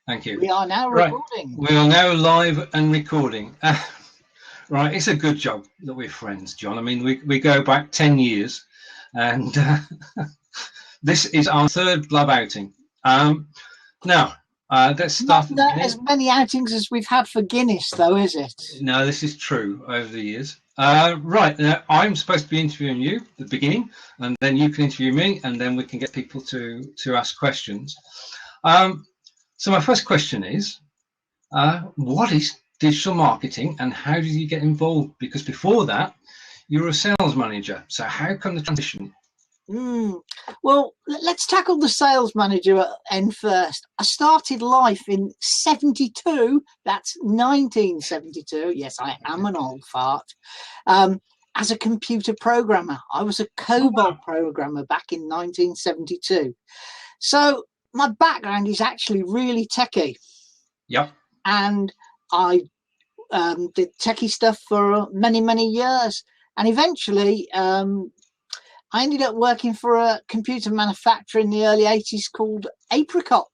Thank you. We are now recording. We are now live and recording. Right, it's a good job that we're friends, John. I mean, we go back 10 years, and this is our third club outing. Now, let's start. Not as many outings as we've had for Guinness, though, is it? No, this is true over the years. Right, now I'm supposed to be interviewing you at the beginning, and then you can interview me, and then we can get people to ask questions. So my first question is, what is digital marketing and how did you get involved? Because before that, you were a sales manager. So how come the transition? Well, let's tackle the sales manager end first. I started life in 72. That's 1972. Yes, I am an old fart. As a computer programmer. I was a COBOL programmer back in 1972. So my background is actually really techie. Yep. And I did techie stuff for many, many years. And eventually, I ended up working for a computer manufacturer in the early 80s called Apricot.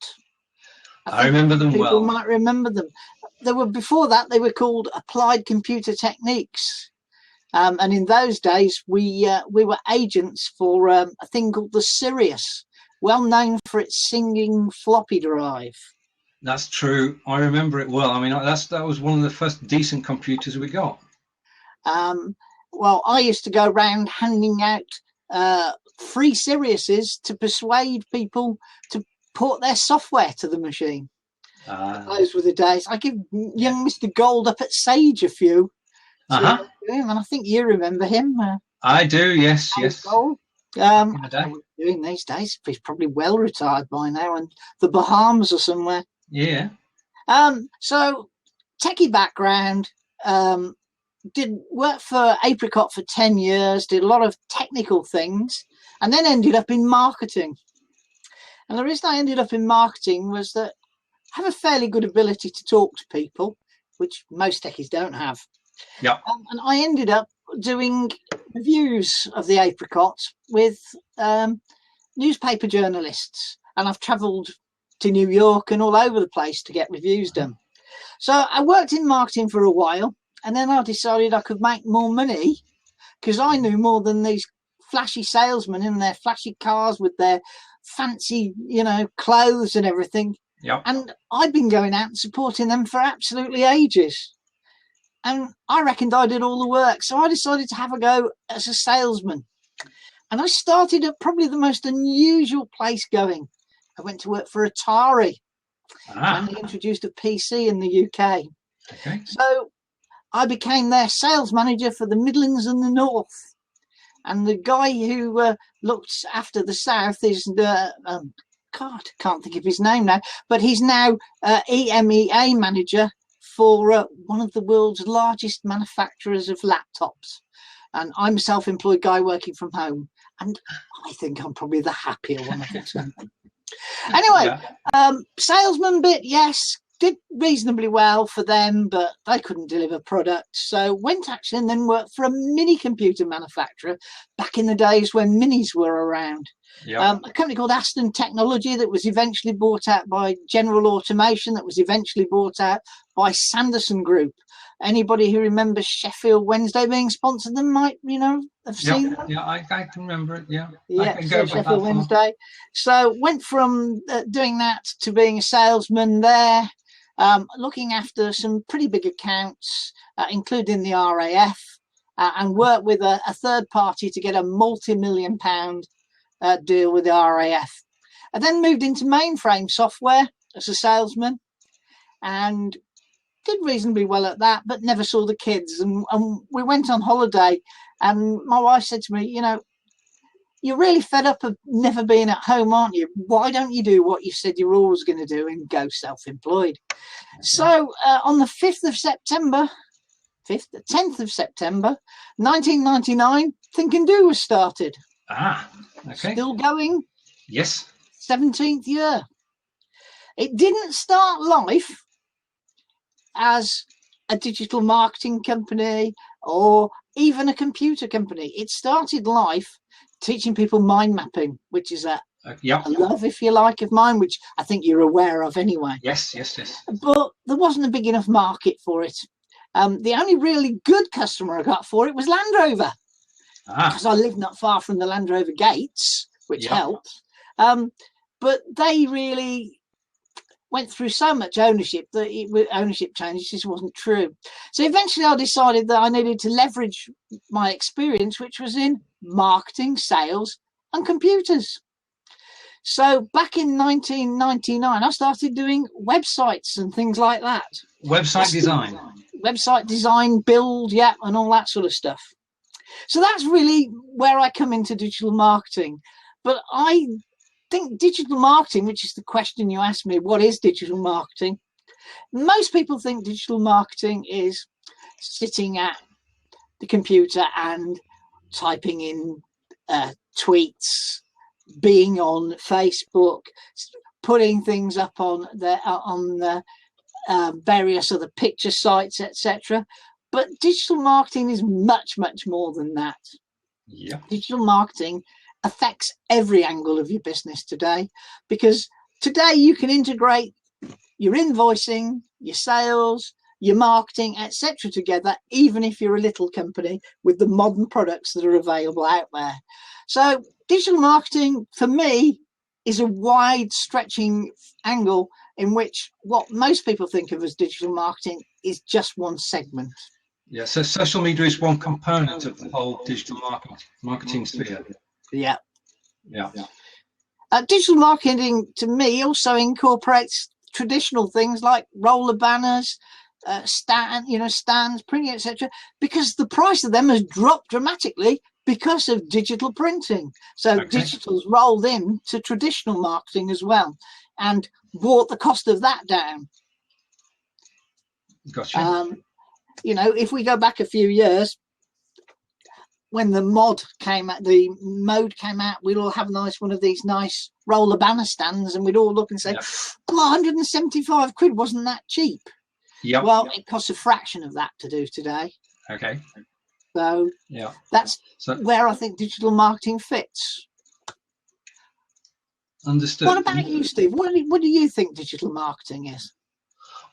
I remember them well. People might remember them. Before that, they were called Applied Computer Techniques. And in those days, we were agents for a thing called the Sirius, well known for its singing floppy drive. That's true. I remember it well. I mean, that was one of the first decent computers we got. Well, I used to go around handing out free Siriuses to persuade people to port their software to the machine. Those were the days. I give young Mr. Gold up at Sage a few. And I think you remember him. I do, yes. Gold. Doing these days, he's probably well retired by now, and the Bahamas or somewhere. Yeah. So techie background, did work for Apricot for 10 years, did a lot of technical things, and then ended up in marketing. And the reason I ended up in marketing was that I have a fairly good ability to talk to people, which most techies don't have. Yeah. And I ended up doing reviews of the Apricot with newspaper journalists, and I've travelled to New York and all over the place to get reviews done. So I worked in marketing for a while, and then I decided I could make more money because I knew more than these flashy salesmen in their flashy cars with their fancy, clothes and everything. Yep. And I'd been going out and supporting them for absolutely ages. And I reckoned I did all the work. So I decided to have a go as a salesman. And I started at probably the most unusual place going. I went to work for Atari. And they introduced a PC in the UK. Okay. So I became their sales manager for the Midlands and the North. And the guy who looked after the South is can't think of his name now, but he's now EMEA manager for one of the world's largest manufacturers of laptops. And I'm a self-employed guy working from home, and I think I'm probably the happier one of the two. Anyway, salesman bit, yes, did reasonably well for them, but they couldn't deliver products. So went actually and then worked for a mini computer manufacturer back in the days when minis were around. Yep. A company called Aston Technology that was eventually bought out by General Automation, that was eventually bought out by Sanderson Group. Anybody who remembers Sheffield Wednesday being sponsored them might, have seen them. Yeah, I can remember it, yeah. So Sheffield Wednesday. So went from doing that to being a salesman there, looking after some pretty big accounts, including the RAF, and worked with a third party to get a multi-million-pound deal with the RAF. I then moved into mainframe software as a salesman and did reasonably well at that, but never saw the kids. And we went on holiday, and my wife said to me, you're really fed up of never being at home, aren't you? Why don't you do what you said you're always going to do and go self-employed? So on the 10th of September, 1999, Think and Do was started. Okay. Still going. Yes. 17th year. It didn't start life as a digital marketing company or even a computer company. It started life teaching people mind mapping, which is a Yeah. a love, if you like, of mine, which I think you're aware of anyway. Yes. But there wasn't a big enough market for it. The only really good customer I got for it was Land Rover, because I live not far from the Land Rover gates, which helped. But they really went through so much ownership that ownership changes just wasn't true. So eventually I decided that I needed to leverage my experience, which was in marketing, sales and computers. So back in 1999, I started doing websites and things like that. Website design, build, and all that sort of stuff. So that's really where I come into digital marketing. But I think digital marketing, which is the question you asked me, what is digital marketing? Most people think digital marketing is sitting at the computer and typing in tweets, being on Facebook, putting things up on the various other picture sites, etc. But digital marketing is much more than that. Digital marketing affects every angle of your business today, because today you can integrate your invoicing, your sales, your marketing, etc. together, even if you're a little company, with the modern products that are available out there. So digital marketing for me is a wide stretching angle in which what most people think of as digital marketing is just one segment. Yeah, so social media is one component of the whole digital marketing sphere. Yeah. Yeah. Digital marketing to me also incorporates traditional things like roller banners, stands, printing, etc., because the price of them has dropped dramatically because of digital printing. So digital's rolled in to traditional marketing as well and brought the cost of that down. Gotcha. If we go back a few years, when the mode came out, we'd all have one of these nice roller banner stands, and we'd all look and say, "Oh, 175 quid, wasn't that cheap?" Well, it costs a fraction of that to do today. Okay. So that's where I think digital marketing fits. Understood. What about you, Steve? What do you think digital marketing is?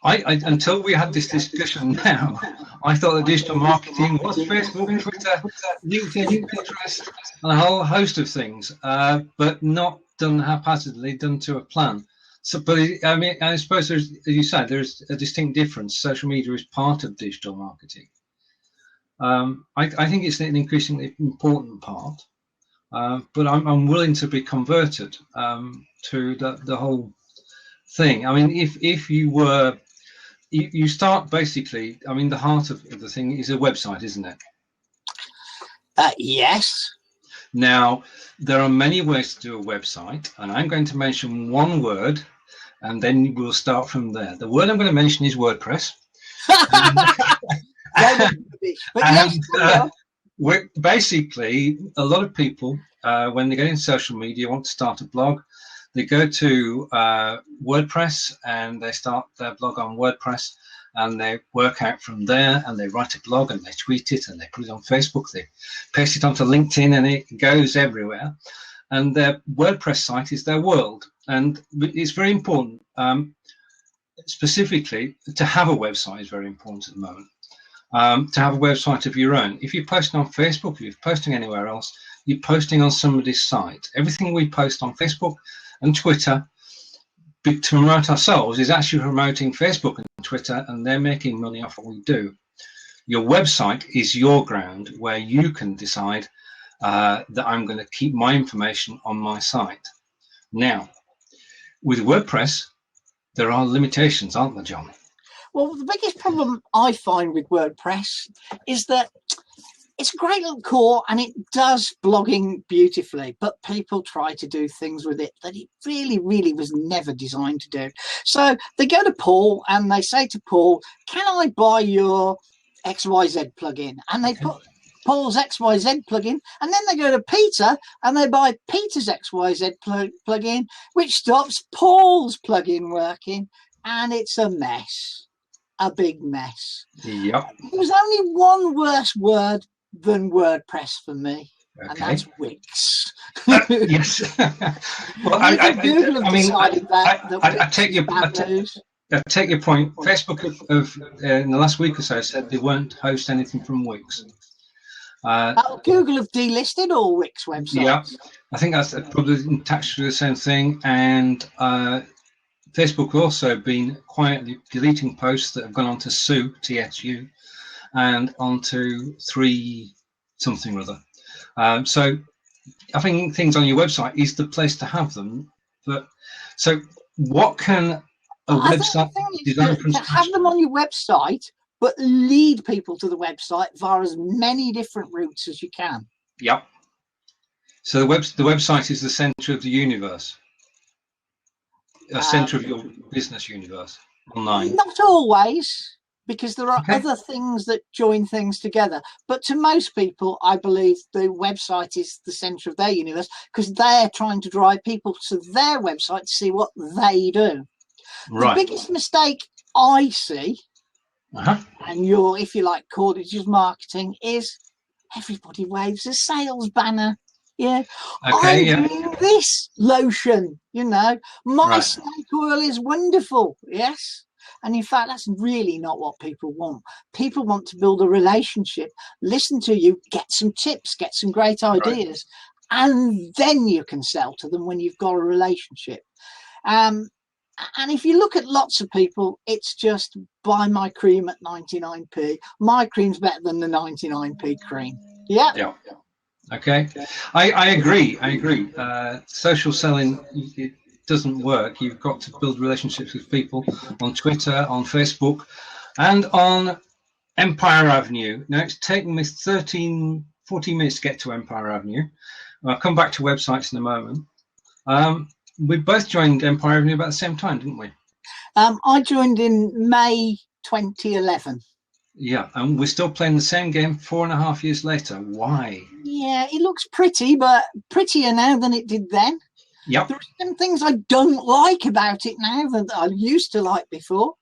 I until we had this discussion now, I thought that digital marketing was Facebook, Twitter, LinkedIn, Pinterest, and a whole host of things, but not done haphazardly, done to a plan. So, but I suppose as you said, there's a distinct difference. Social media is part of digital marketing. I think it's an increasingly important part, but I'm willing to be converted to the whole thing. I mean, if you were you start basically, the heart of the thing is a website, isn't it? Yes. Now, there are many ways to do a website, and I'm going to mention one word, and then we'll start from there. The word I'm going to mention is WordPress. Basically, a lot of people, when they get in social media, want to start a blog. They go to WordPress and they start their blog on WordPress, and they work out from there, and they write a blog and they tweet it and they put it on Facebook, they paste it onto LinkedIn, and it goes everywhere. And their WordPress site is their world. And it's very important, specifically, to have a website is very important at the moment. To have a website of your own. If you're posting on Facebook, if you're posting anywhere else, you're posting on somebody's site. Everything we post on Facebook and Twitter to promote ourselves is actually promoting Facebook and Twitter, and they're making money off what we do. Your website is your ground where you can decide that I'm going to keep my information on my site. Now, with WordPress, there are limitations, aren't there, John? Well, the biggest problem I find with WordPress is that it's a great little core and it does blogging beautifully, but people try to do things with it that it really was never designed to do. So they go to Paul and they say to Paul, "Can I buy your XYZ plugin?" And they put Paul's XYZ plugin, and then they go to Peter and they buy Peter's XYZ plugin, which stops Paul's plugin working, and it's a mess. A big mess. Yep. There's only one worse word than WordPress for me, and Okay. that's Wix. Yes. Well, Google have decided that I take your bad news. I take your point. Facebook in the last week or so said they won't host anything from Wix. Google have delisted all Wix websites. Yeah, I think that's probably attached to the same thing. And Facebook also been quietly deleting posts that have gone on to Sue, TSU, and onto 3 something or other. So I think things on your website is the place to have them. But so what can a website design from to have them on your website, but lead people to the website via as many different routes as you can. Yep. So the website is the center of the universe, a center of your business universe online. Not always, because there are other things that join things together. But to most people, I believe the website is the center of their universe because they're trying to drive people to their website to see what they do. Right. The biggest mistake I see, and you're, if you like, called it just marketing, is everybody waves a sales banner. Yeah. Okay. I mean, this lotion, my snake oil is wonderful. Yes. And in fact, that's really not what people want. People want to build a relationship, listen to you, get some tips, get some great ideas, and then you can sell to them when you've got a relationship. And if you look at lots of people, it's just buy my cream at 99p. My cream's better than the 99p cream. Yeah. Yeah. Okay. I agree. Social selling, it doesn't work. You've got to build relationships with people on Twitter, on Facebook, and on Empire Avenue. Now, it's taken me 14 minutes to get to Empire Avenue. I'll come back to websites in a moment. We both joined Empire Avenue about the same time, didn't we? I joined in May 2011. Yeah, and we're still playing the same game 4.5 years later. Why? Yeah, it looks pretty, but prettier now than it did then. Yep. There are some things I don't like about it now that I used to like before.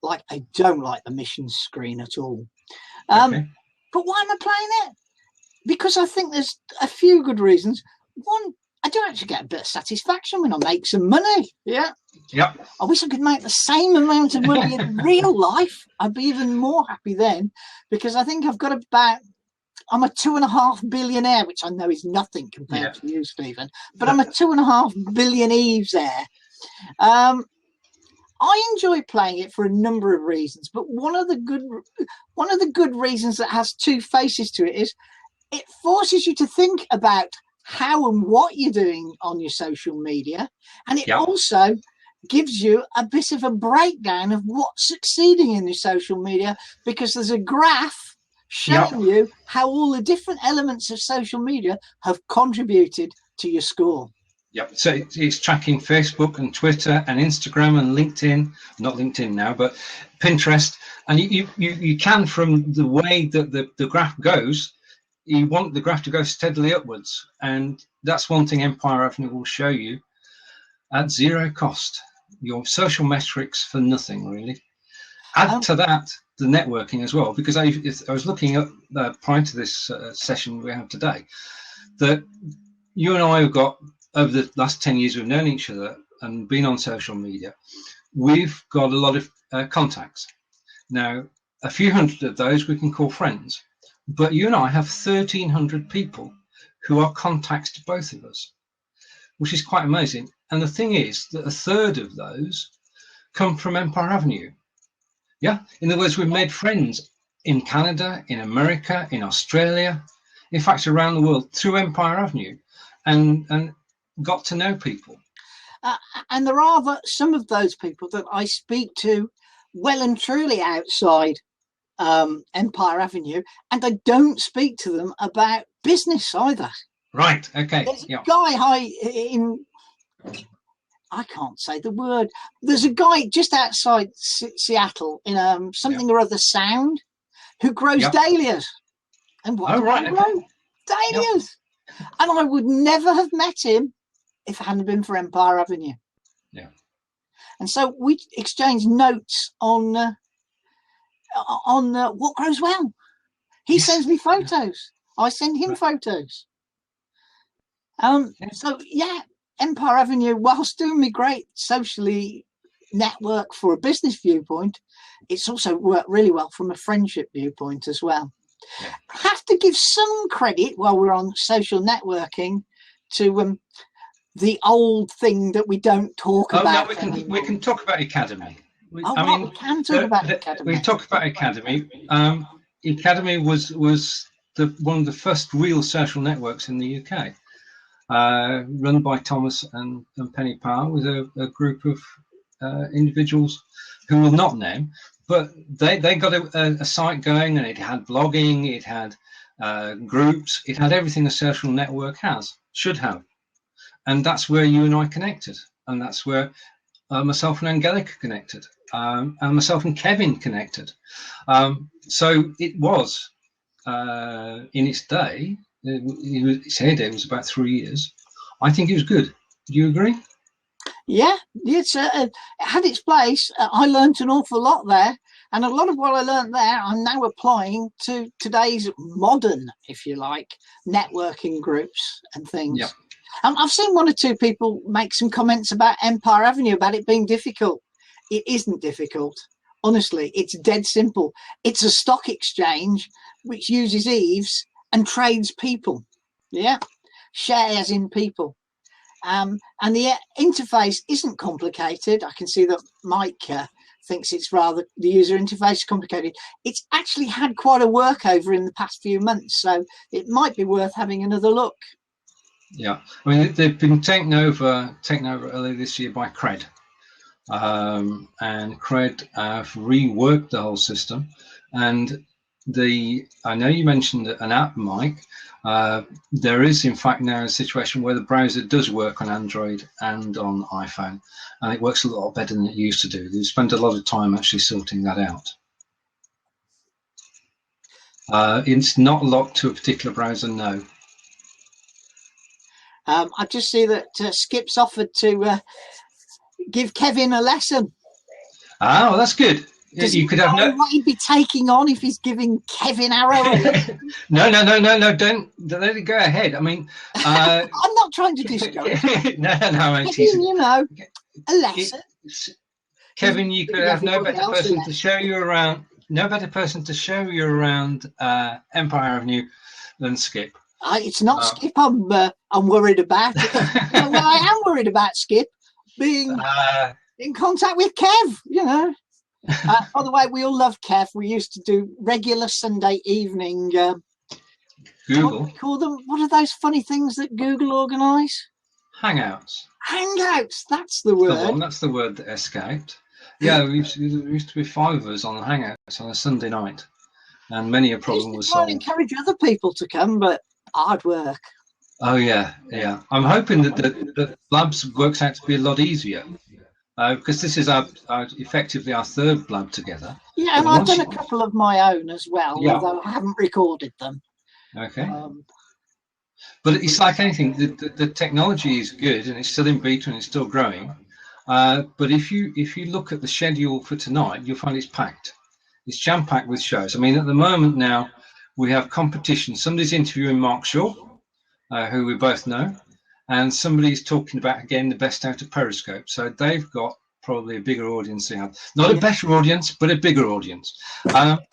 Like, I don't like the mission screen at all. Okay. But why am I playing it? Because I think there's a few good reasons. One, I do actually get a bit of satisfaction when I make some money. Yeah. Yep. I wish I could make the same amount of money in real life. I'd be even more happy then, because I think I'm a 2.5 billionaire, which I know is nothing compared to you, Stephen, but I'm a 2.5 billionaires there. I enjoy playing it for a number of reasons, but one of the good reasons that has two faces to it is it forces you to think about how and what you're doing on your social media, and it also gives you a bit of a breakdown of what's succeeding in your social media, because there's a graph showing you how all the different elements of social media have contributed to your score. Yep. So it's tracking Facebook and Twitter and Instagram and LinkedIn, not LinkedIn now, but Pinterest. And you can, from the way that the graph goes, you want the graph to go steadily upwards. And that's one thing Empire Avenue will show you at zero cost. Your social metrics for nothing, really. Add to that the networking as well, because I was looking at prior to this session we have today, that you and I have got, over the last 10 years we've known each other and been on social media, we've got a lot of contacts. Now, a few hundred of those we can call friends, but you and I have 1,300 people who are contacts to both of us, which is quite amazing. And the thing is that a third of those come from Empire Avenue. Yeah, in other words, we've made friends in Canada, in America, in Australia, in fact, around the world through Empire Avenue, and got to know people. And there are some of those people that I speak to well and truly outside Empire Avenue, and I don't speak to them about business either. Right. Okay. There's a guy I can't say the word. There's a guy just outside Seattle in something or other Sound who grows dahlias. And what do I grow? Dahlias. And I would never have met him if it hadn't been for Empire Avenue. Yeah. And so we exchange notes on what grows well. He sends me photos. I send him photos. So yeah, Empire Avenue, whilst doing me great socially network for a business viewpoint, it's also worked really well from a friendship viewpoint as well. Yeah. I have to give some credit while we're on social networking to the old thing that we don't talk about. No, we can talk about Academy. We can talk about Academy. We talk about Academy. Academy was one of the first real social networks in the UK, run by Thomas and Penny Power, with a group of individuals who will not name, but they got a site going, and it had blogging, it had groups, it had everything a social network should have. And that's where you and I connected, and that's where myself and Angelica connected, and myself and Kevin connected. So it was, in its day, its heyday was about 3 years. I think it was good. Do you agree? Yeah, it had its place. I learnt an awful lot there, and a lot of what I learnt there I'm now applying to today's modern, if you like, networking groups and things. Yeah. I've seen one or two people make some comments about Empire Avenue, about it being difficult. It isn't difficult. Honestly, it's dead simple. It's a stock exchange which uses EVES and trades people. Yeah, shares in people. And the interface isn't complicated. I can see that Mike thinks it's rather, the user interface is complicated. It's actually had quite a workover in the past few months, so it might be worth having another look. Yeah, I mean, they've been taken over earlier this year by Kred, and Kred have reworked the whole system. And I know you mentioned an app, Mike. There is, in fact, now a situation where the browser does work on Android and on iPhone, and it works a lot better than it used to do. They spent a lot of time actually sorting that out. It's not locked to a particular browser, no. I just see that Skip's offered to give Kevin a lesson. Oh, that's good. You could have what he'd be taking on if he's giving Kevin Arrow a lesson. No, don't let it go ahead. I mean, I'm not trying to discourage. no, Kevin, you know, a lesson. Kevin, you could have no better person to show you around. No better person to show you around Empire Avenue than Skip. It's not Skip I'm worried about. Well, I am worried about Skip being in contact with Kev, you know. By the way, we all love Kev. We used to do regular Sunday evening Google. What do we call them? What are those funny things that Google organise? Hangouts. Hangouts, that's the word. That's the word that escaped. Yeah, there used to be 5 of us on the Hangouts on a Sunday night, and many a problem was solved. I encourage other people to come, but hard work. Oh yeah. I'm hoping that the Blabs works out to be a lot easier, because this is effectively our 3rd Blab together. Yeah, and I've done a couple of my own as well, although I haven't recorded them. Okay. But it's like anything, the technology is good, and it's still in beta and it's still growing. But if you look at the schedule for tonight, you'll find it's packed. It's jam-packed with shows. I mean, at the moment now, we have competition. Somebody's interviewing Mark Shaw, who we both know, and somebody's talking about, again, the best out of Periscope. So they've got probably a bigger audience than have. Not a better audience, but a bigger audience.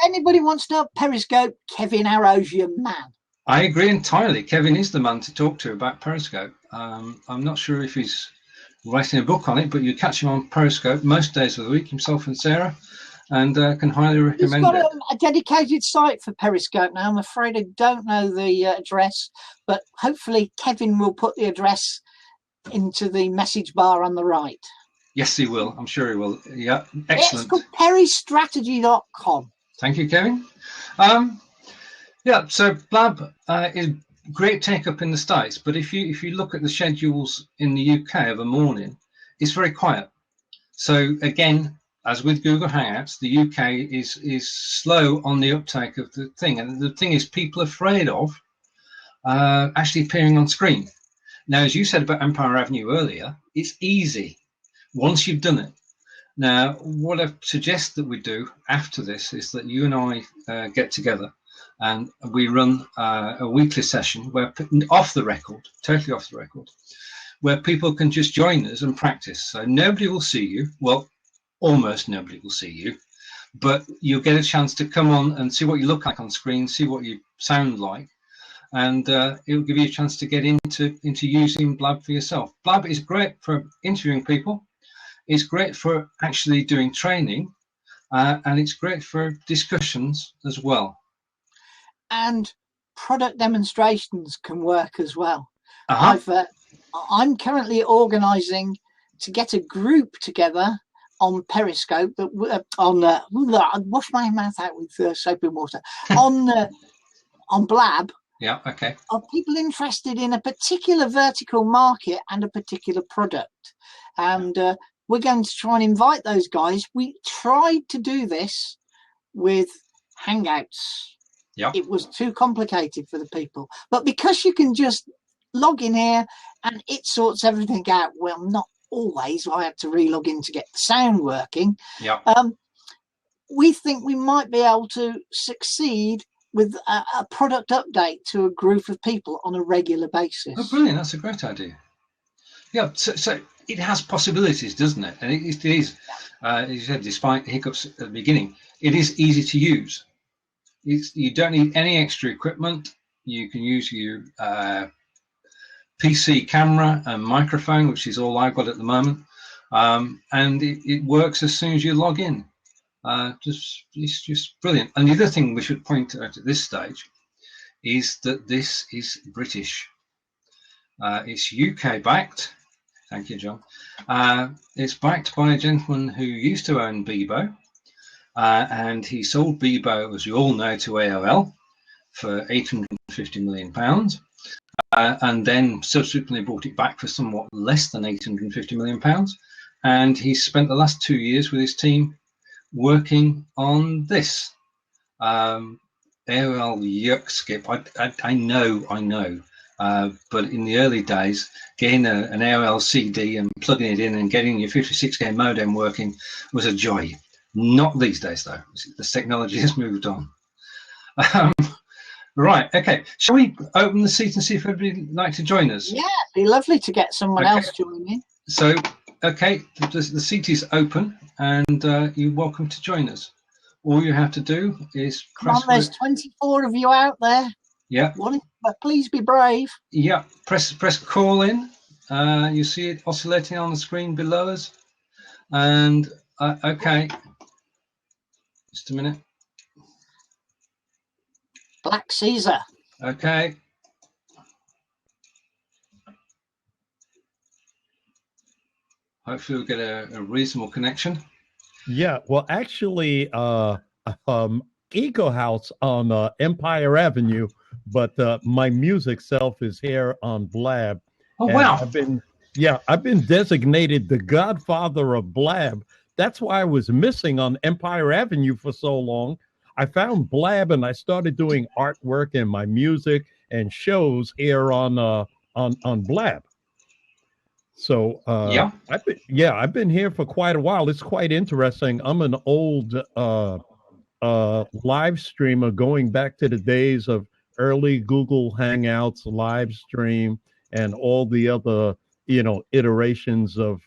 Anybody wants to know Periscope, Kevin Arrow's your man. I agree entirely. Kevin is the man to talk to about Periscope. I'm not sure if he's writing a book on it, but you catch him on Periscope most days of the week, himself and Sarah, and can highly recommend it. He's got a dedicated site for Periscope now. I'm afraid I don't know the address, but hopefully Kevin will put the address into the message bar on the right. Yes, he will. I'm sure he will. Yeah, excellent. It's called perrystrategy.com. Thank you, Kevin. Yeah, so Blab is great take-up in the States, but if you look at the schedules in the UK of a morning, it's very quiet. So again, as with Google Hangouts, the UK is slow on the uptake of the thing, and the thing is, people are afraid of actually appearing on screen. Now, as you said about Empire Avenue earlier, it's easy once you've done it. Now, what I suggest that we do after this is that you and I get together and we run a weekly session where off the record, totally off the record, where people can just join us and practice. So nobody will see you. Well, almost nobody will see you, but you'll get a chance to come on and see what you look like on screen, see what you sound like, and it will give you a chance to get into using Blab for yourself. Blab is great for interviewing people. It's great for actually doing training, and it's great for discussions as well. And product demonstrations can work as well. Uh-huh. I'm currently organising to get a group together on Periscope that I wash my mouth out with soap and water on Blab. Yeah, okay. Of people interested in a particular vertical market and a particular product, and we're going to try and invite those guys. We tried to do this with Hangouts. Yeah. It was too complicated for the people, but because you can just log in here and it sorts everything out. Well, not always. I had to re-log in to get the sound working. Yeah. We think we might be able to succeed with a product update to a group of people on a regular basis. Oh, brilliant. That's a great idea. Yeah, so it has possibilities, doesn't it? And it is, as you said, despite hiccups at the beginning, it is easy to use. You don't need any extra equipment. You can use your PC camera and microphone, which is all I've got at the moment, and it works as soon as you log in. It's just brilliant. And the other thing we should point out at this stage is that this is British. It's UK backed. Thank you, John. It's backed by a gentleman who used to own Bebo, and he sold Bebo, as you all know, to AOL for £850 million, and then subsequently bought it back for somewhat less than £850 million. And he spent the last 2 years with his team working on this. AOL yuck skip. I know. But in the early days, getting an AOL CD and plugging it in and getting your 56K modem working was a joy. Not these days, though. The technology has moved on. Right, okay. Shall we open the seat and see if everybody would like to join us? Yeah, it'd be lovely to get someone else joining. So, okay, the seat is open, and you're welcome to join us. All you have to do is press... Come on, there's 24 of you out there. Yeah. Please be brave. Yeah, press call in. You see it oscillating on the screen below us. And, okay. Just a minute. Black Cesar. Okay. Hopefully we'll get a reasonable connection. Yeah, well, actually, Ikohaus on Empire Avenue, but my music self is here on Blab. Oh, wow. I've been designated the godfather of Blab. That's why I was missing on Empire Avenue for so long. I found Blab and I started doing artwork and my music and shows here on Blab. So I've been here for quite a while. It's quite interesting. I'm an old live streamer going back to the days of early Google Hangouts live stream and all the other iterations of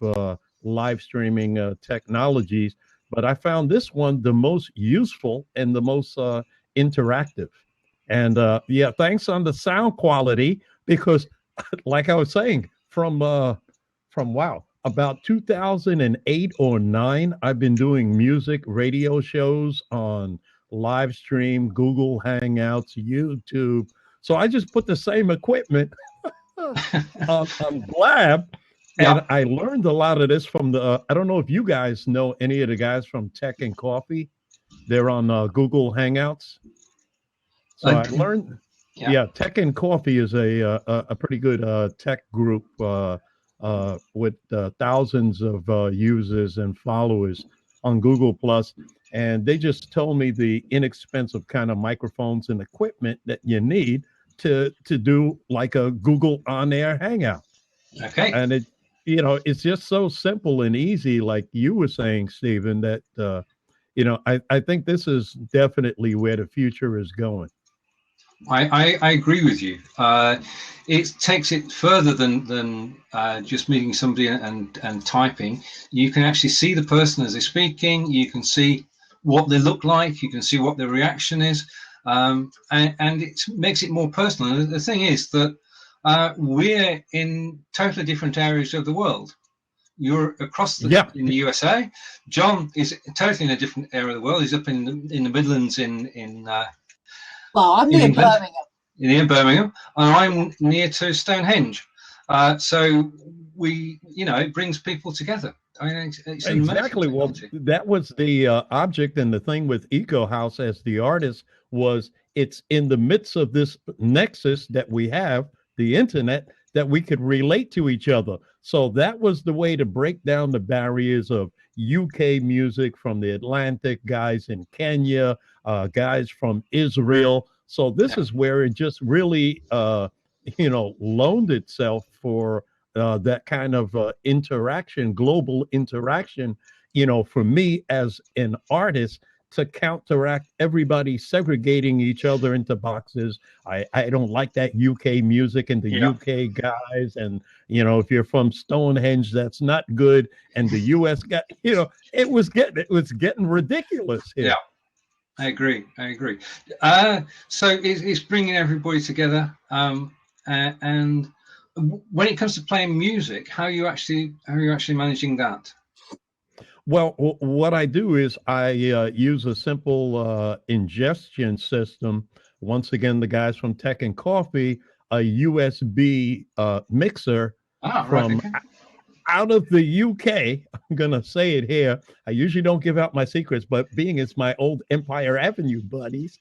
live streaming technologies. But I found this one the most useful and the most interactive. And thanks on the sound quality, because like I was saying, from about 2008 or 9, I've been doing music radio shows on live stream, Google Hangouts, YouTube. So I just put the same equipment on Blab. And I learned a lot of this from I don't know if you guys know any of the guys from Tech and Coffee. They're on Google Hangouts. So I learned, Tech and Coffee is a pretty good tech group with thousands of users and followers on Google Plus. And they just told me the inexpensive kind of microphones and equipment that you need to do like a Google on-air hangout. Okay. And it's just so simple and easy, like you were saying, Stephen, that, I think this is definitely where the future is going. I agree with you. It takes it further than just meeting somebody and typing. You can actually see the person as they're speaking. You can see what they look like. You can see what their reaction is, and it makes it more personal. And the thing is that we're in totally different areas of the world. You're across in the USA. John is totally in a different area of the world. He's up in the Midlands in well, I'm near Birmingham. Near Birmingham, and I'm near to Stonehenge. So it brings people together. I mean, it's exactly. Well, that was the object, and the thing with Ikohaus as the artist was it's in the midst of this nexus that we have, the internet, that we could relate to each other. So that was the way to break down the barriers of UK music from the Atlantic, guys in Kenya, guys from Israel. So this is where it just really, loaned itself for that kind of interaction, global interaction, for me as an artist, to counteract everybody segregating each other into boxes. I don't like that UK music and the UK guys. And, if you're from Stonehenge, that's not good. And the US guy, it was getting ridiculous here. Yeah, I agree. So it's bringing everybody together. And when it comes to playing music, how are you actually managing that? Well, what I do is I use a simple ingestion system. Once again, the guys from Tech and Coffee, a USB mixer from out of the UK. I'm going to say it here. I usually don't give out my secrets, but being it's my old Empire Avenue buddies,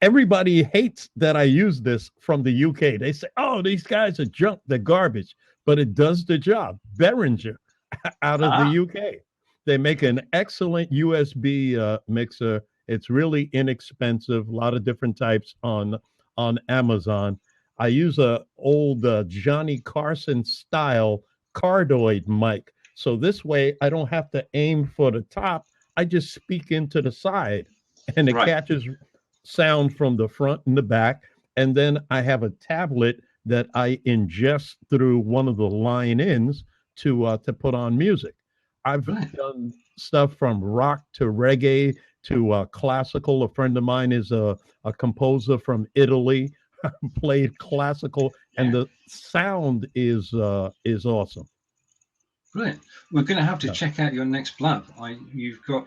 everybody hates that I use this from the UK. They say, oh, these guys are junk, they're garbage, but it does the job. Behringer out of the UK. They make an excellent USB mixer. It's really inexpensive, a lot of different types on Amazon. I use a old Johnny Carson style cardioid mic. So this way I don't have to aim for the top. I just speak into the side and it catches sound from the front and the back. And then I have a tablet that I ingest through one of the line ins to put on music. I've done stuff from rock to reggae to classical. A friend of mine is a composer from Italy, played classical, and the sound is awesome. Brilliant. We're going to have to check out your next blab. You've got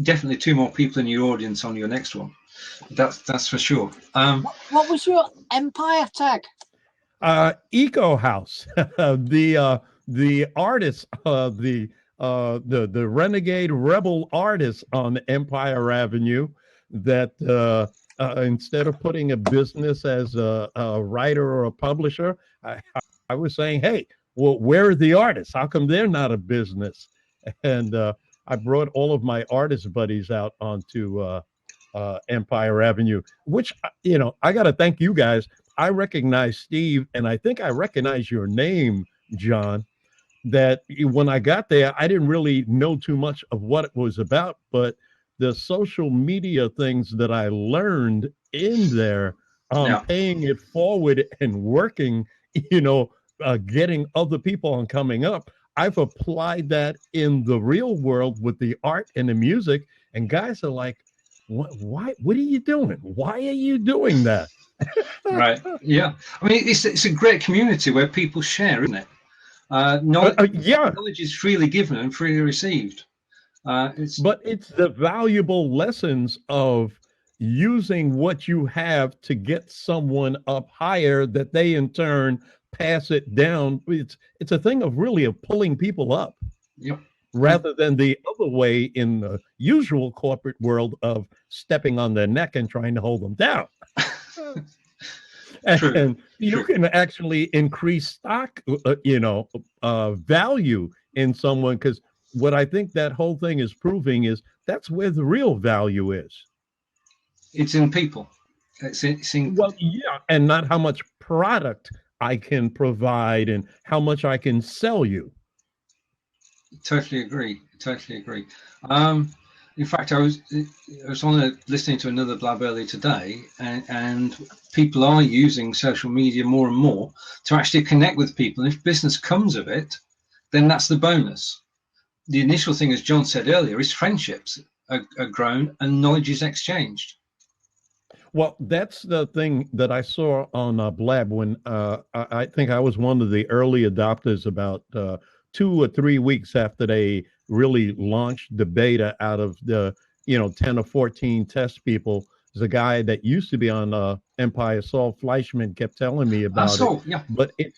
definitely two more people in your audience on your next one. That's for sure. What was your Empire tag? Ikohaus, the artist, the renegade rebel artist on Empire Avenue that instead of putting a business as a writer or a publisher, I was saying, hey, well, where are the artists? How come they're not a business? And I brought all of my artist buddies out onto Empire Avenue, which, I got to thank you guys. I recognize Steve, and I think I recognize your name, John, that when I got there, I didn't really know too much of what it was about, but the social media things that I learned in there, paying it forward and working, getting other people on coming up, I've applied that in the real world with the art and the music, and guys are like, what are you doing? Why are you doing that? Right. Yeah. I mean, it's a great community where people share, isn't it? Knowledge is freely given and freely received. But it's the valuable lessons of using what you have to get someone up higher that they in turn pass it down. It's a thing of pulling people up. Yep. Rather than the other way in the usual corporate world of stepping on their neck and trying to hold them down. And you can actually increase stock, value in someone, because what I think that whole thing is proving is that's where the real value is. It's in people. It's in and not how much product I can provide and how much I can sell you. Totally agree. In fact, I was listening to another blab earlier today, and people are using social media more and more to actually connect with people. And if business comes of it, then that's the bonus. The initial thing, as John said earlier, is friendships are grown and knowledge is exchanged. Well, that's the thing that I saw on Blab when I think I was one of the early adopters about 2 or 3 weeks after they really launched the beta out of the 10 or 14 test people. There's a guy that used to be on Empire, Saul Fleischman, kept telling me about it. Yeah. But it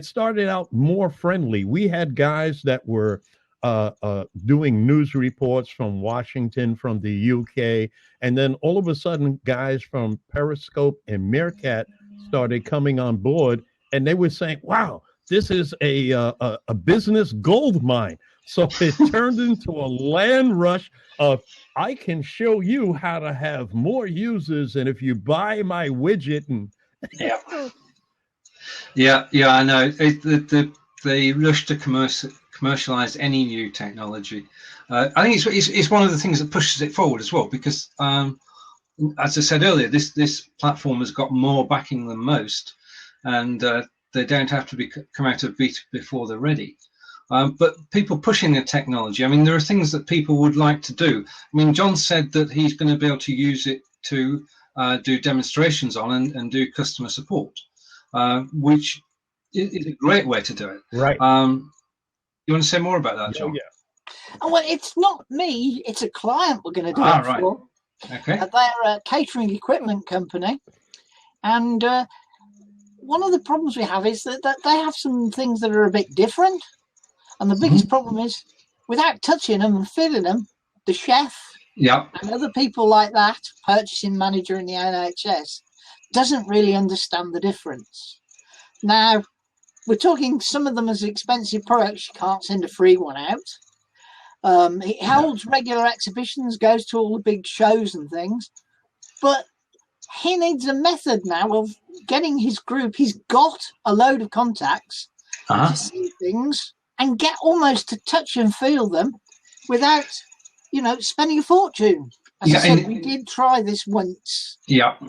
started out more friendly. We had guys that were doing news reports from Washington, from the UK, and then all of a sudden, guys from Periscope and Meerkat started coming on board, and they were saying, "Wow, this is a business gold mine." So it turned into a land rush of, I can show you how to have more users, and if you buy my widget, and yeah, I know. The rush to commercialize any new technology. I think it's one of the things that pushes it forward as well, because as I said earlier, this platform has got more backing than most, and they don't have to come out of beta before they're ready. But people pushing the technology, I mean, there are things that people would like to do. I mean, John said that he's going to be able to use it to do demonstrations on and do customer support, which is a great way to do it. Right. You want to say more about that, John? Yeah. Oh, well, it's not me. It's a client we're going to do it right. for. Okay. They're a catering equipment company. And one of the problems we have is that they have some things that are a bit different. And the biggest problem is, without touching them and feeling them, the chef and other people like that, purchasing manager in the NHS, doesn't really understand the difference. Now, we're talking some of them as expensive products. You can't send a free one out. He holds regular exhibitions, goes to all the big shows and things. But he needs a method now of getting his group. He's got a load of contacts to see things and get almost to touch and feel them without, spending a fortune. As I said, we did try this once on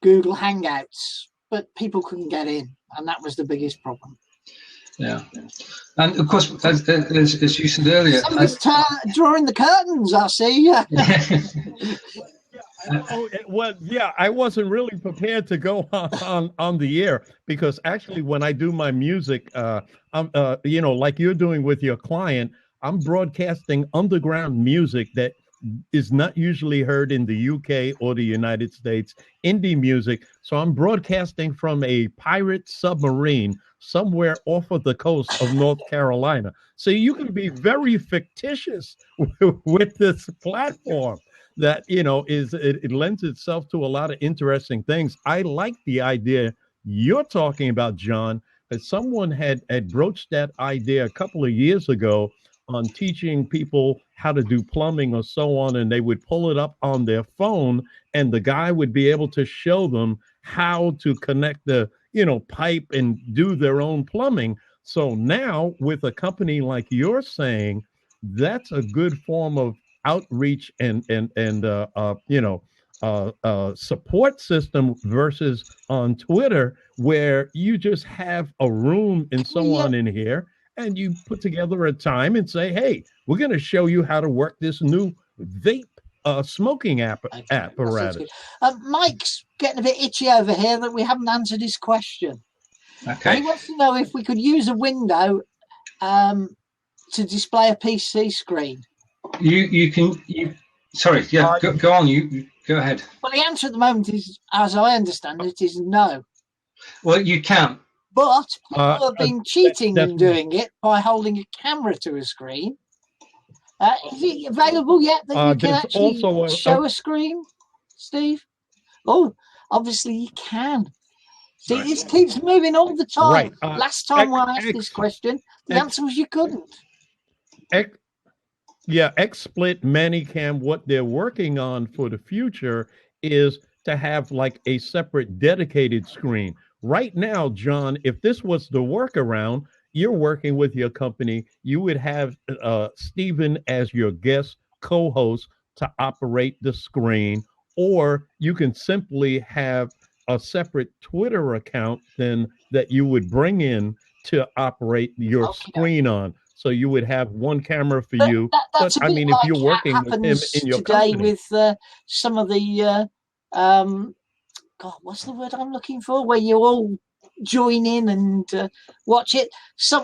Google Hangouts, but people couldn't get in, and that was the biggest problem. Yeah, and of course, as you said earlier, somebody's drawing the curtains. I see. I wasn't really prepared to go on the air, because actually, when I do my music, I'm like you're doing with your client, I'm broadcasting underground music that is not usually heard in the UK or the United States, indie music. So I'm broadcasting from a pirate submarine somewhere off of the coast of North Carolina. So you can be very fictitious with this platform that, it lends itself to a lot of interesting things. I like the idea you're talking about, John, that someone had broached that idea a couple of years ago on teaching people how to do plumbing or so on, and they would pull it up on their phone, and the guy would be able to show them how to connect the pipe and do their own plumbing. So now, with a company like you're saying, that's a good form of outreach and support system versus on Twitter, where you just have a room and so on in here, and you put together a time and say, hey, we're going to show you how to work this new vape smoking apparatus. Mike's getting a bit itchy over here that we haven't answered his question. Okay. He wants to know if we could use a window to display a PC screen. Sorry, go on, you go ahead. Well, the answer at the moment is, as I understand it, is no. Well, you can. But people have been cheating and doing it by holding a camera to a screen. Is it available yet that you can actually show a screen, Steve? Oh, obviously you can. See, this keeps moving all the time. Right. Last time when I asked this question, the answer was you couldn't. XSplit, Manicam, what they're working on for the future is to have like a separate dedicated screen. Right now, John, if this was the workaround, you're working with your company, you would have Stephen as your guest co-host to operate the screen, or you can simply have a separate Twitter account then that you would bring in to operate your Okay. screen on. So you would have one camera for But you. But that's a I bit mean, if like you're working with him happens in your today company, with some of the God, what's the word I'm looking for? Where you all join in and watch it.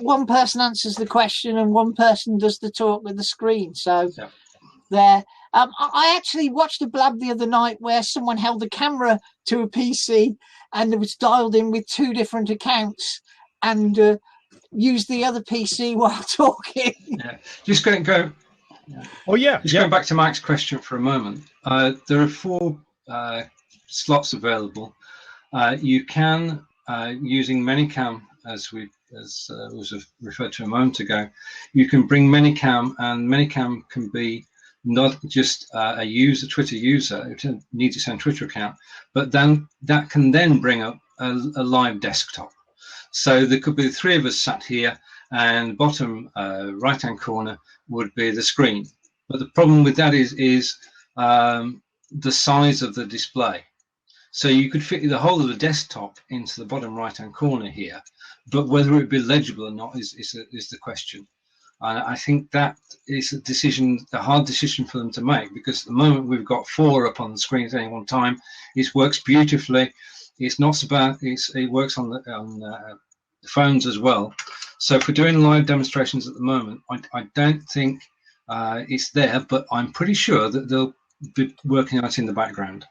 One person answers the question and one person does the talk with the screen. So Yeah. there. I actually watched a blab the other night where someone held the camera to a PC and it was dialed in with two different accounts and used the other PC while talking. Yeah. Just going to go. oh yeah, Just going back to Mike's question for a moment. There are 4 slots available. You can, using ManyCam, as was referred to a moment ago, you can bring ManyCam, and ManyCam can be not just a Twitter user who needs its own Twitter account, but then that can then bring up a live desktop. So there could be 3 of us sat here, and bottom right-hand corner would be the screen. But the problem with that is the size of the display. So you could fit the whole of the desktop into the bottom right-hand corner here, but whether it be legible or not is the question. And I think that is a hard decision for them to make, because at the moment we've got 4 up on the screen at any one time. It works beautifully. It's not so bad. It works on the phones as well. So for doing live demonstrations at the moment, I don't think it's there, but I'm pretty sure that they'll be working on it in the background.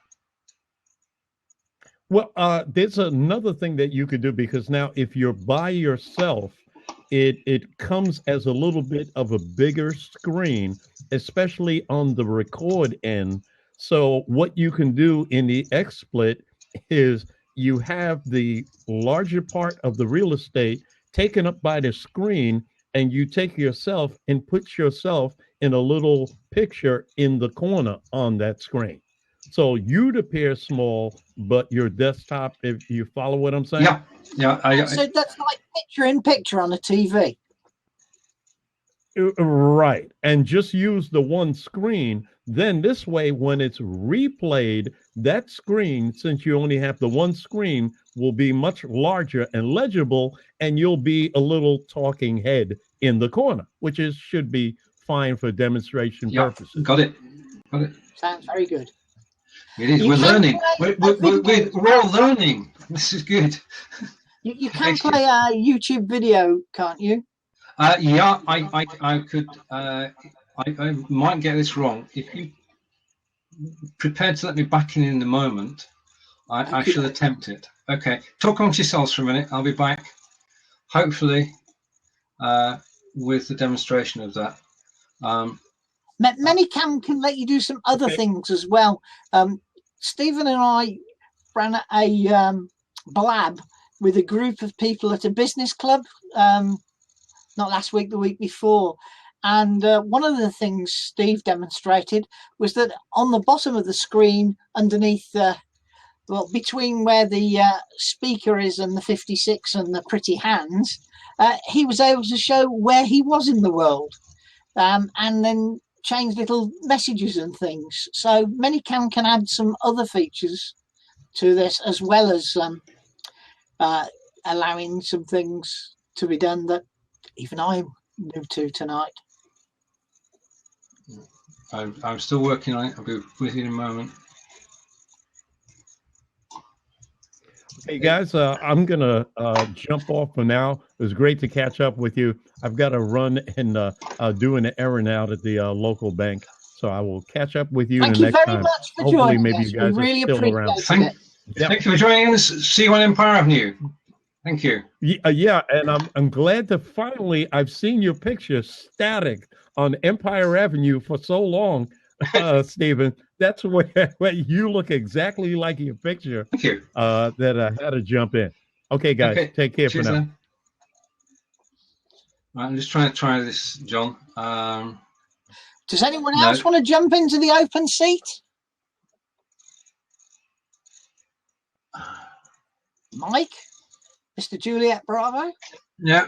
Well, there's another thing that you could do, because now if you're by yourself, it comes as a little bit of a bigger screen, especially on the record end. So what you can do in the XSplit is you have the larger part of the real estate taken up by the screen, and you take yourself and put yourself in a little picture in the corner on that screen. So you'd appear small, but your desktop, if you follow what I'm saying? Yeah. So that's like picture in picture on a TV. Right. And just use the one screen. Then this way, when it's replayed, that screen, since you only have the one screen, will be much larger and legible, and you'll be a little talking head in the corner, which should be fine for demonstration purposes. Got it. Sounds very good. It is. We're learning. We're all learning. This is good. You can play a YouTube video, can't you? Yeah, I could. I might get this wrong. If you prepared to let me back in a moment, I shall attempt it. Okay, talk amongst yourselves for a minute. I'll be back, hopefully, with the demonstration of that. ManyCam can let you do some other things as well. Stephen and I ran a blab with a group of people at a business club, not last week, the week before. And one of the things Steve demonstrated was that on the bottom of the screen, underneath, between where the speaker is and the 56 and the pretty hands, he was able to show where he was in the world, and then change little messages and things. So ManyCam can add some other features to this, as well as allowing some things to be done that even I'm new to tonight. I'm still working on it. I'll be with you in a moment. Hey guys, I'm gonna jump off for now. It was great to catch up with you. I've got to run and do an errand out at the local bank, so I will catch up with you the next time. Thank you very much for Hopefully, joining maybe us. you guys We really are still around. appreciate it. Thank you for joining us. See you on Empire Avenue. Thank you. Yeah, and I'm glad to finally. I've seen your picture static on Empire Avenue for so long, Stephen. That's where you look exactly like your picture. Thank you. That I had to jump in. Okay, guys, take care for now. Then. Right, I'm just trying to try this, John. Does anyone else want to jump into the open seat? Mike? Mr. Juliet Bravo? Yeah.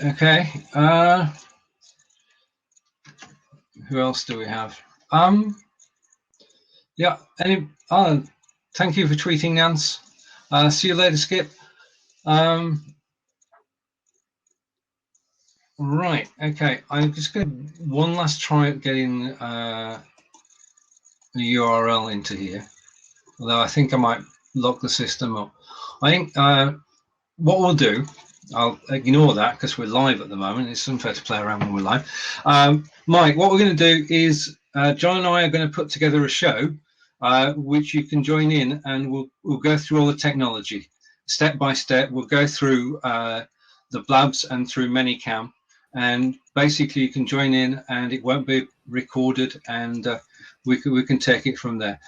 Okay. Who else do we have? Yeah. Thank you for tweeting, Nance. See you later, Skip. Right. Okay. I'm just going to one last try at getting the URL into here. Although I think I might lock the system up. I think what we'll do, I'll ignore that because we're live at the moment. It's unfair to play around when we're live. Mike, what we're going to do is John and I are going to put together a show which you can join in, and we'll go through all the technology step by step. We'll go through the blabs and through ManyCam, and basically you can join in, and it won't be recorded, and we can take it from there.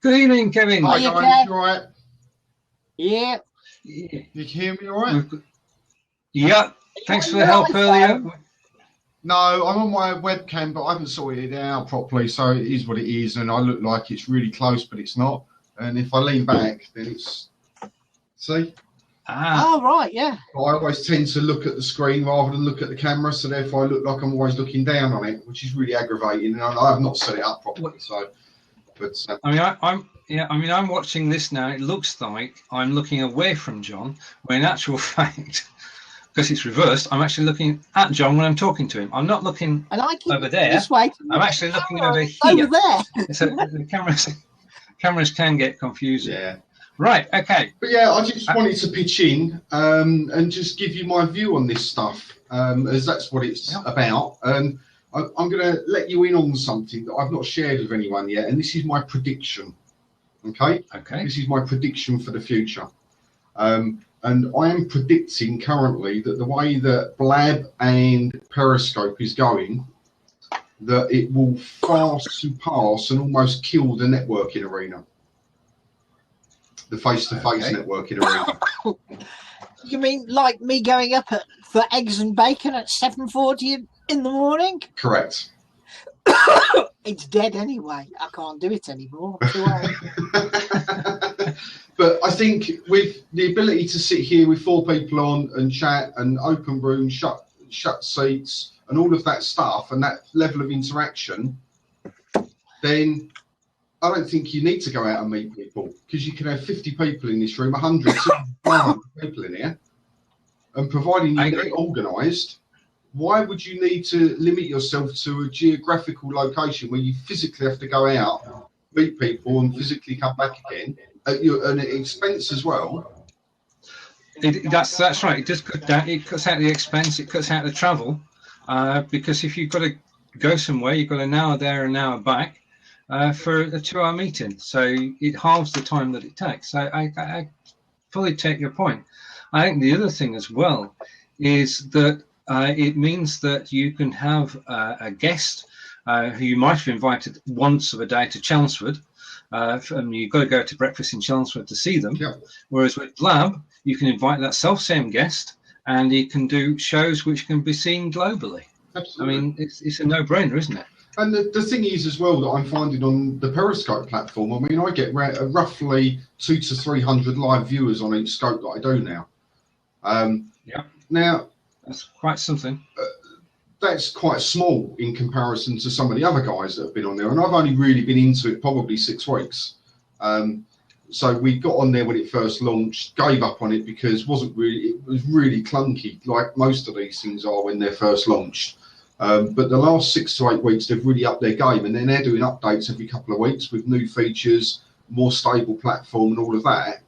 Good evening, Kevin. Hi, guys. You all right? Yeah. You can hear me all right? Yeah. Thanks for the help earlier. No, I'm on my webcam, but I haven't sorted it out properly, so it is what it is, and I look like it's really close, but it's not. And if I lean back, then it's... See? Oh, right, yeah. I always tend to look at the screen rather than look at the camera, so therefore I look like I'm always looking down on it, which is really aggravating, and I have not set it up properly, so... But, I'm watching this now. It looks like I'm looking away from John, when in actual fact, because it's reversed, I'm actually looking at John when I'm talking to him. I'm not looking over there. This way. I'm actually looking over here. Over there. So the cameras can get confusing. yeah. Right. Okay. But yeah, I just wanted to pitch in and just give you my view on this stuff, as that's what it's about. I'm going to let you in on something that I've not shared with anyone yet, and this is my prediction. Okay? Okay. This is my prediction for the future. And I am predicting currently that the way that Blab and Periscope is going, that it will far surpass and almost kill the networking arena. The face-to-face networking arena. You mean like me going up for eggs and bacon at 7:40 in the morning? Correct. It's dead anyway. I can't do it anymore. But I think with the ability to sit here with 4 people on and chat and open rooms, shut seats and all of that stuff and that level of interaction, then I don't think you need to go out and meet people, because you can have 50 people in this room, 100, 200 people in here, and providing you get organised, why would you need to limit yourself to a geographical location where you physically have to go out, meet people, and physically come back again at an expense as well? That's right. It does it cuts out the expense. It cuts out the travel, because if you've got to go somewhere, you've got an hour there, an hour back for a 2-hour meeting. So it halves the time that it takes. I fully take your point. I think the other thing as well is that it means that you can have a guest who you might have invited once of a day to Chelmsford, and you've got to go to breakfast in Chelmsford to see them. Yeah. Whereas with Blab, you can invite that same guest, and he can do shows which can be seen globally. Absolutely. I mean, it's a no-brainer, isn't it? And the thing is as well that I'm finding on the Periscope platform, I mean, I get roughly 200 to 300 live viewers on each scope that I do now. Now, that's quite something. That's quite small in comparison to some of the other guys that have been on there, and I've only really been into it probably 6 weeks. So we got on there when it first launched, gave up on it because it was really clunky, like most of these things are when they're first launched. But the last 6 to 8 weeks, they've really upped their game, and then they're doing updates every couple of weeks with new features, more stable platform, and all of that.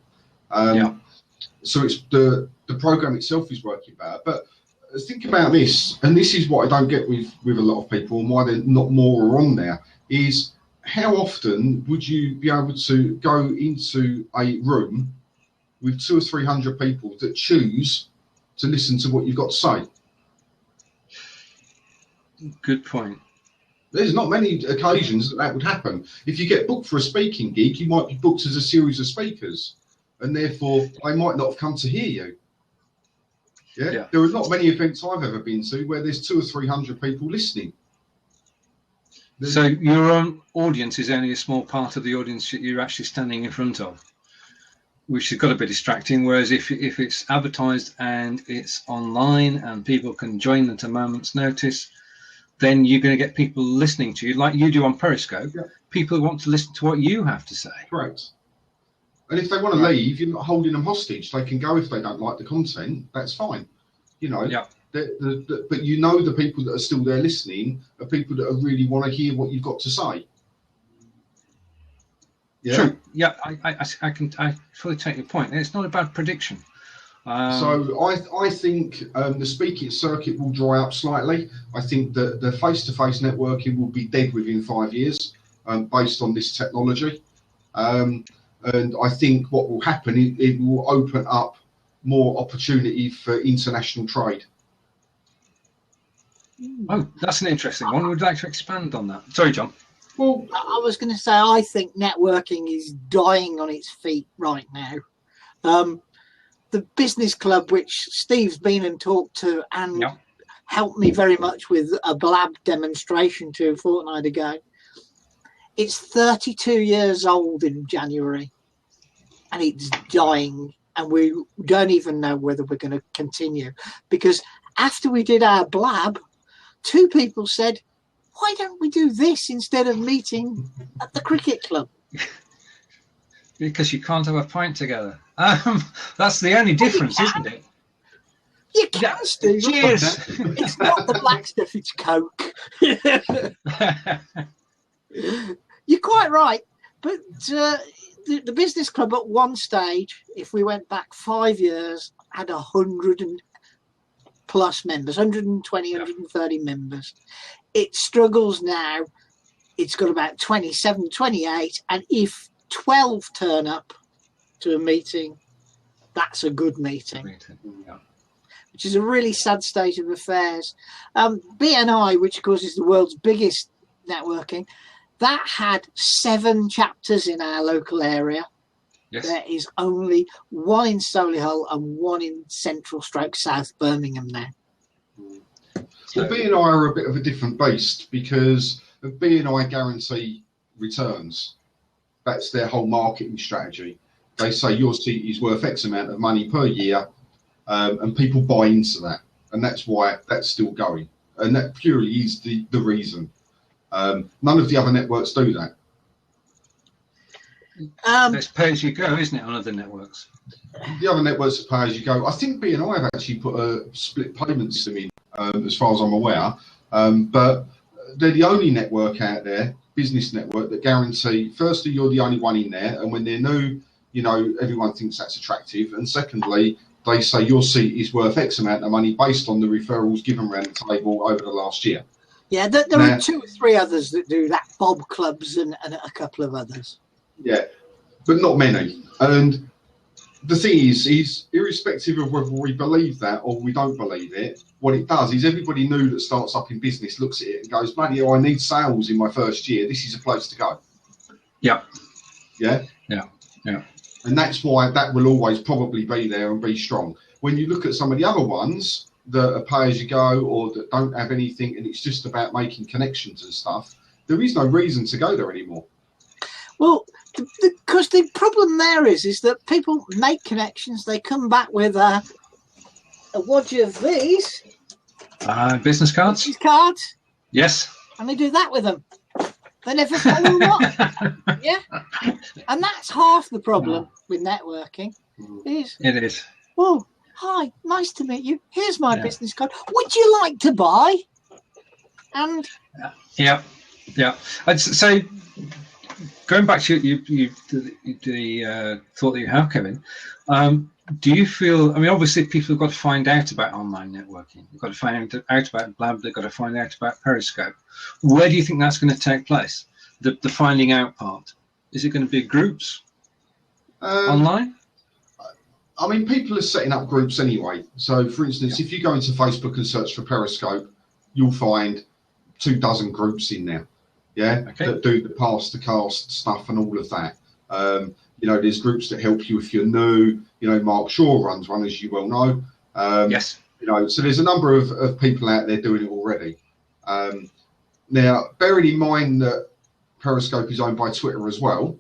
So it's the program itself is working better. But think about this, and this is what I don't get with a lot of people, and why they're not more on there, is how often would you be able to go into a room with 200 or 300 people that choose to listen to what you've got to say? Good point. There's not many occasions that would happen. If you get booked for a speaking gig, you might be booked as a series of speakers, and therefore I might not have come to hear you. Yeah? There are not many events I've ever been to where there's 200 or 300 people listening. So your own audience is only a small part of the audience that you're actually standing in front of. which has got to be distracting. Whereas if it's advertised and it's online and people can join at a moment's notice, then you're going to get people listening to you like you do on Periscope. Yeah. People want to listen to what you have to say. Correct. And if they want to leave, you're not holding them hostage. They can go if they don't like the content. That's fine. You know. Yeah. But you know the people that are still there listening are people that really want to hear what you've got to say. Yeah. True. Yeah, I fully take your point. It's not about prediction. So I think the speaking circuit will dry up slightly. I think that the face-to-face networking will be dead within 5 years, based on this technology. And I think what will happen, it will open up more opportunity for international trade. Oh, that's an interesting one. Would you like to expand on that? Sorry, John. Well, I was going to say, I think networking is dying on its feet right now. The business club, which Steve's been and talked to and helped me very much with a Blab demonstration a fortnight ago, it's 32 years old in January and it's dying, and we don't even know whether we're going to continue, because after we did our Blab, 2 people said, why don't we do this instead of meeting at the cricket club? Because you can't have a pint together. That's the only difference, isn't it? You can, Steve. Cheers. It's not the black stuff, it's Coke. You're quite right. But the business club at one stage, if we went back 5 years, had 100 and plus members, 120, 130 members. It struggles now. It's got about 27, 28. And if 12 turn up to a meeting, that's a good meeting. Yeah. Which is a really sad state of affairs. BNI, which of course is the world's biggest networking, that had 7 chapters in our local area. Yes. There is only 1 in Solihull and 1 in Central / South Birmingham now. Well, BNI are a bit of a different beast because BNI guarantee returns. That's their whole marketing strategy. They say your seat is worth X amount of money per year, and people buy into that, and that's why that's still going. And that purely is the reason. None of the other networks do that. It's pay as you go, isn't it, on other networks? The other networks are pay as you go. I think BNI have actually put a split payment system in, as far as I'm aware. But they're the only network out there, business network, that guarantee, firstly, you're the only one in there. And when they're new, you know, everyone thinks that's attractive. And secondly, they say your seat is worth X amount of money based on the referrals given around the table over the last year. Yeah, there are 2 or 3 others that do that, Bob Clubs and a couple of others. Yeah, but not many. And the thing is irrespective of whether we believe that or we don't believe it, what it does is everybody new that starts up in business looks at it and goes, bloody hell, I need sales in my first year. This is a place to go. Yeah. Yeah? Yeah. Yeah. And that's why that will always probably be there and be strong. When you look at some of the other ones that are pay as you go or that don't have anything and it's just about making connections and stuff, there is no reason to go there anymore. Well, because the problem there is that people make connections, they come back with a wad of these business cards. Business cards. Yes. And they do that with them. They never follow up. Yeah. And that's half the problem with networking. It is. Oh, hi, nice to meet you. Here's my business card. Would you like to buy? And yeah. I'd say, going back to the thought that you have, Kevin, do you feel, I mean, obviously people have got to find out about online networking. They've got to find out about Blab. They've got to find out about Periscope. Where do you think that's going to take place? The finding out part. Is it going to be groups online? I mean, people are setting up groups anyway. So, for instance, if you go into Facebook and search for Periscope, you'll find 24 groups in there. Yeah, okay. That do the pass the cast stuff and all of that. You know, there's groups that help you if you're new. You know, Mark Shaw runs one, as you well know. Yes. You know, so there's a number of people out there doing it already. Now, bearing in mind that Periscope is owned by Twitter as well.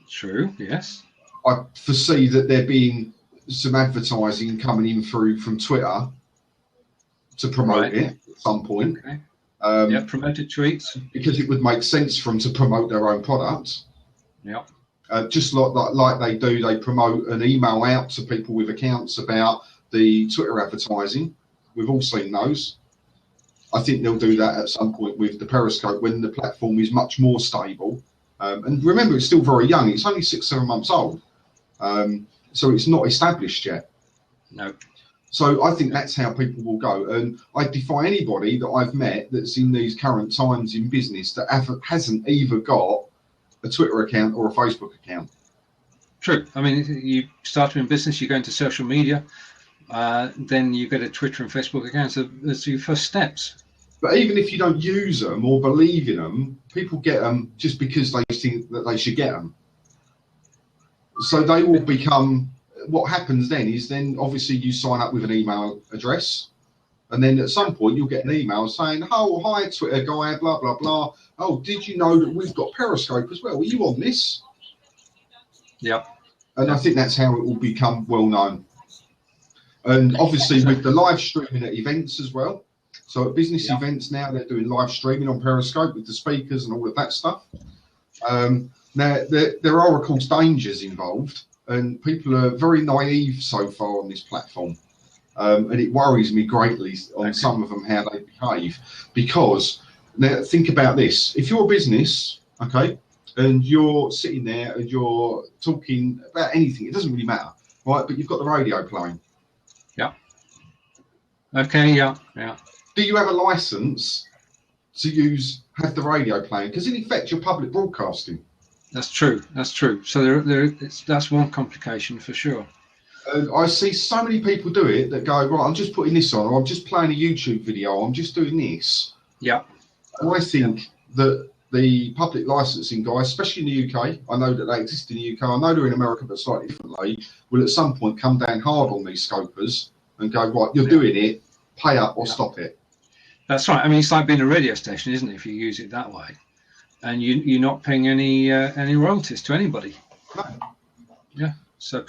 True. Yes. I foresee that there being some advertising coming in through from Twitter to promote it at some point. Okay. Yeah, promoted tweets. Because it would make sense for them to promote their own product. Yeah. Just like they do, they promote an email out to people with accounts about the Twitter advertising. We've all seen those. I think they'll do that at some point with the Periscope when the platform is much more stable. And remember, it's still very young. It's only 6-7 months old. So it's not established yet. No. So I think that's how people will go. And I defy anybody that I've met that's in these current times in business that hasn't either got a Twitter account or a Facebook account. True. I mean, you start in business, you go into social media, then you get a Twitter and Facebook account. So that's your first steps. But even if you don't use them or believe in them, people get them just because they think that they should get them. So they will become, what happens then is then obviously you sign up with an email address, and then at some point you'll get an email saying, oh, hi, Twitter guy, blah, blah, blah. Oh, did you know that we've got Periscope as well? Are you on this? Yeah. And I think that's how it will become well known. And obviously with the live streaming at events as well. So at business events now, they're doing live streaming on Periscope with the speakers and all of that stuff. Now, there are, of course, dangers involved, and people are very naive so far on this platform. And it worries me greatly on some of them, how they behave. Because, now, think about this. If you're a business, okay, and you're sitting there and you're talking about anything, it doesn't really matter, right? But you've got the radio playing. Yeah. Okay, yeah. Do you have a license to have the radio playing? Because in effect, you're public broadcasting. That's true. So that's one complication for sure. I see so many people do it that go, right, I'm just putting this on, or I'm just playing a YouTube video, I'm just doing this. Yeah. And I think that the public licensing guys, especially in the UK, I know that they exist in the UK, I know they're in America, but slightly differently, will at some point come down hard on these scopers and go, right, you're doing it, pay up or stop it. That's right. I mean, it's like being a radio station, isn't it, if you use it that way? And you're not paying any royalties to anybody. No. Yeah. So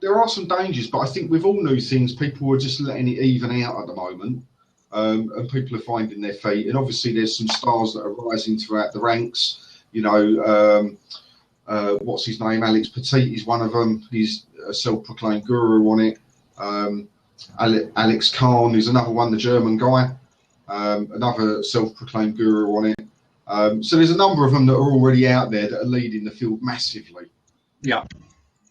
there are some dangers, but I think with all new things, people are just letting it even out at the moment, and people are finding their feet. And obviously, there's some stars that are rising throughout the ranks. You know, what's his name? Alex Petit is one of them. He's a self-proclaimed guru on it. Alex Kahn is another one, the German guy. Another self-proclaimed guru on it. So there's a number of them that are already out there that are leading the field massively. Yeah.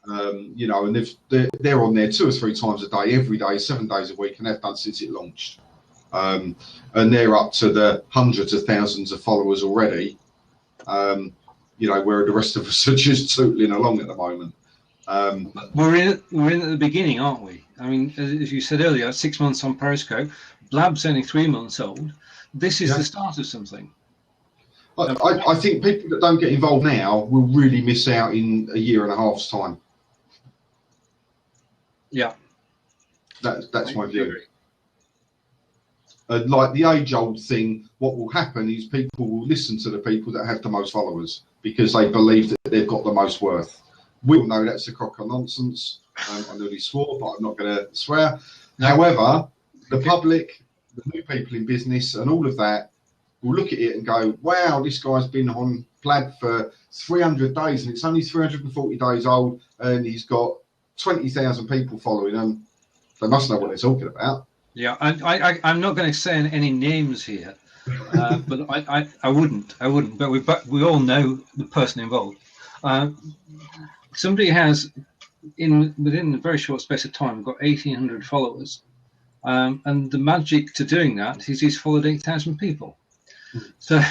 You know, and they're on there 2 or 3 times a day, every day, 7 days a week, and they've done since it launched. And they're up to the hundreds of thousands of followers already. You know, where the rest of us are just tootling along at the moment. We're in at the beginning, aren't we? I mean, as you said earlier, 6 months on Periscope. Blab's only 3 months old. This is the start of something. I think people that don't get involved now will really miss out in a year and a half's time. Yeah. That's my view. Like the age-old thing, what will happen is people will listen to the people that have the most followers because they believe that they've got the most worth. We all know that's a crock of nonsense. I nearly swore, but I'm not going to swear. No. However, the public, the new people in business and all of that will look at it and go, wow, this guy's been on Plaid for 300 days and it's only 340 days old and he's got 20,000 people following him. They must know what they're talking about. Yeah, I'm not going to say any names here, but I wouldn't. But we all know the person involved. Somebody has, within a very short space of time, got 1,800 followers. And the magic to doing that is he's followed 8,000 people. So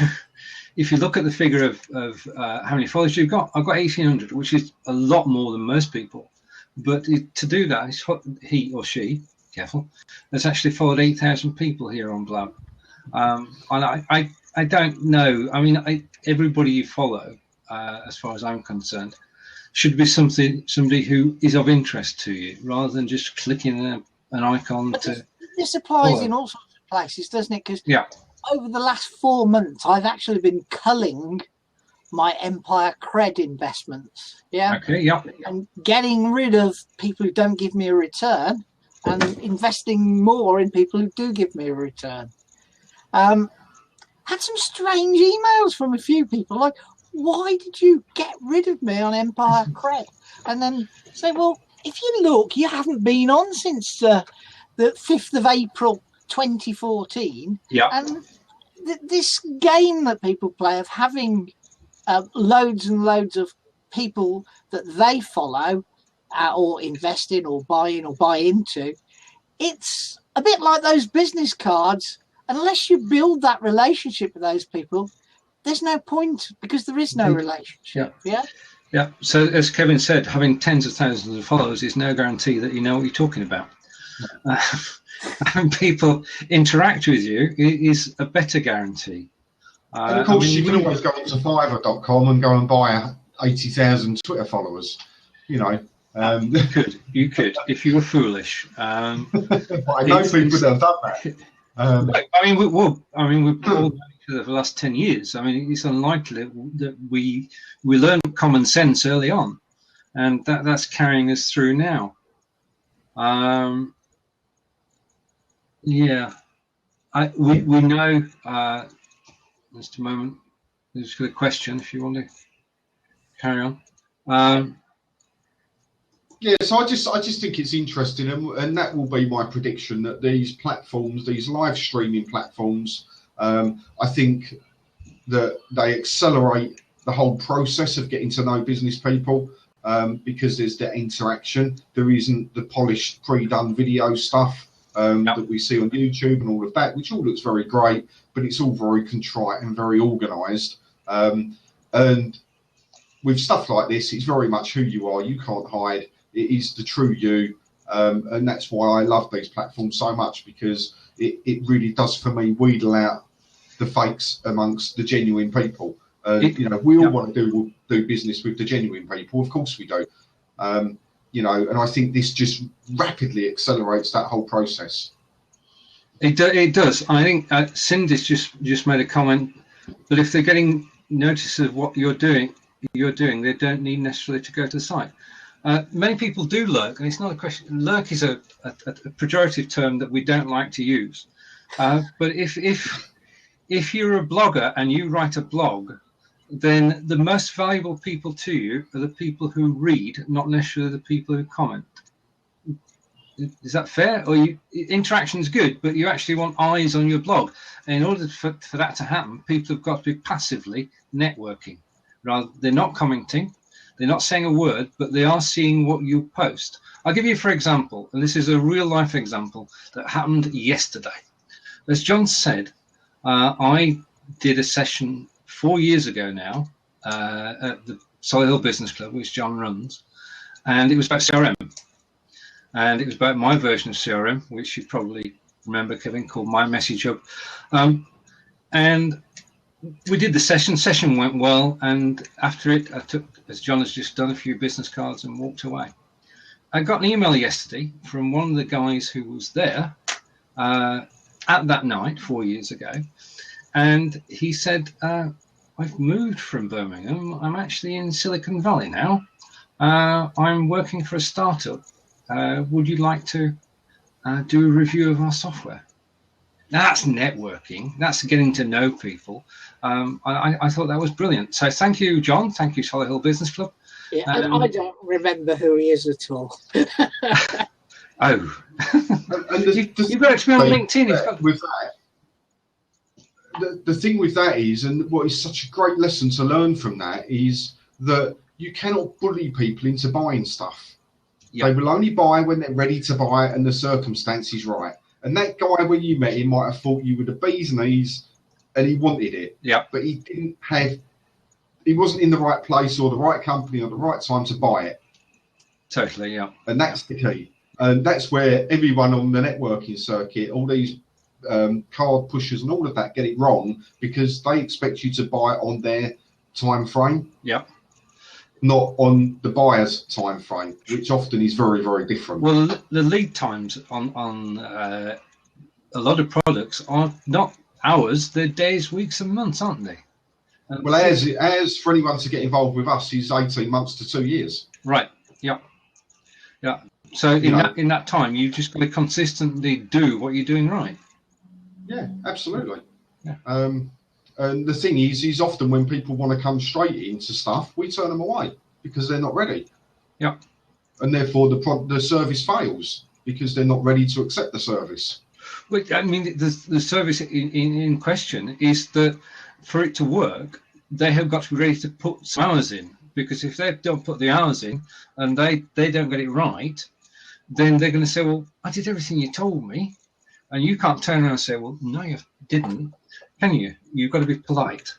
if you look at the figure of how many followers you've got, I've got 1,800, which is a lot more than most people. But to do that, he or she, careful, has actually followed 8,000 people here on Blab. And I don't know. I mean, everybody you follow, as far as I'm concerned, should be somebody who is of interest to you, rather than just clicking an icon to. This applies follow. In all sorts of places, doesn't it? Because yeah. Over the last 4 months, I've actually been culling my Empire.Kred investments. Yeah. Okay. Yep. And getting rid of people who don't give me a return and investing more in people who do give me a return. Had some strange emails from a few people like, why did you get rid of me on Empire.Kred? And then say, well, if you look, you haven't been on since the 5th of April 2014. Yeah. And this game that people play of having loads and loads of people that they follow or invest in or buy into, it's a bit like those business cards. Unless you build that relationship with those people, there's no point, because there is no relationship. Yeah. So as Kevin said, having tens of thousands of followers is no guarantee that you know what you're talking about. Having people interact with you is a better guarantee. And of course, you can always go onto Fiverr.com and go and buy 80,000 Twitter followers. You know, you could if you were foolish. I know people that have done that. We've all known each other for the last 10 years. I mean, it's unlikely that we learned common sense early on, and that's carrying us through now. We know. Just a moment. There's a question if you want to carry on. Yeah, so I just think it's interesting, and that will be my prediction, that these platforms, these live streaming platforms, I think that they accelerate the whole process of getting to know business people, because there's that interaction. There isn't the polished, pre-done video stuff that we see on YouTube and all of that, which all looks very great, but it's all very contrite and very organised. And with stuff like this, it's very much who you are. You can't hide. It is the true you, and that's why I love these platforms so much, because it really does, for me, wheedle out the fakes amongst the genuine people. You know, we all want to do business with the genuine people, of course we do. You know, and I think this just rapidly accelerates that whole process. It does. I think Cindy's just made a comment that if they're getting notice of what you're doing, they don't need necessarily to go to the site. Many people do lurk, and it's not a question. Lurk is a pejorative term that we don't like to use. But if you're a blogger and you write a blog, then the most valuable people to you are the people who read, not necessarily the people who comment. Is that fair? Or interaction is good, but you actually want eyes on your blog. And in order for that to happen, people have got to be passively networking. They're not commenting. They're not saying a word, but they are seeing what you post. I'll give you, for example, and this is a real life example that happened yesterday. As John said, I did a session 4 years ago now at the Solid Hill Business Club, which John runs, and it was about CRM. And it was about my version of CRM, which you probably remember, Kevin, called My Message Hub. And we did the session. Session went well, and after it, I took, as John has just done, a few business cards and walked away. I got an email yesterday from one of the guys who was there at that night 4 years ago, and he said, I've moved from Birmingham. I'm actually in Silicon Valley now. I'm working for a startup. Would you like to do a review of our software? Now, that's networking. That's getting to know people. I thought that was brilliant. So thank you, John. Thank you, Solid Hill Business Club. Yeah, and I don't remember who he is at all. Oh. You've got to be on LinkedIn. With that, the thing with that is, and what is such a great lesson to learn from that, is that you cannot bully people into buying stuff. Yep. They will only buy when they're ready to buy and the circumstances right. And that guy, when you met him, might have thought you were the bee's knees and he wanted it. Yeah. But he wasn't in the right place or the right company or the right time to buy it. Totally, yeah. And that's the key. And that's where everyone on the networking circuit, all these card pushers and all of that, get it wrong, because they expect you to buy on their time frame. Yeah. Not on the buyer's time frame, which often is very, very different. Well, the lead times on a lot of products are not hours, they're days, weeks and months, aren't they? Well, as for anyone to get involved with us is 18 months to 2 years. Right. Yeah. Yeah. So in that time, you've just got to consistently do what you're doing right. Yeah, absolutely. Yeah. And the thing is often when people want to come straight into stuff, we turn them away because they're not ready. Yeah. And therefore the service fails because they're not ready to accept the service. Well, I mean, the service in question is that for it to work, they have got to be ready to put some hours in. Because if they don't put the hours in and they don't get it right, then they're going to say, well, I did everything you told me. And you can't turn around and say, well, no, you didn't, can you? You've got to be polite,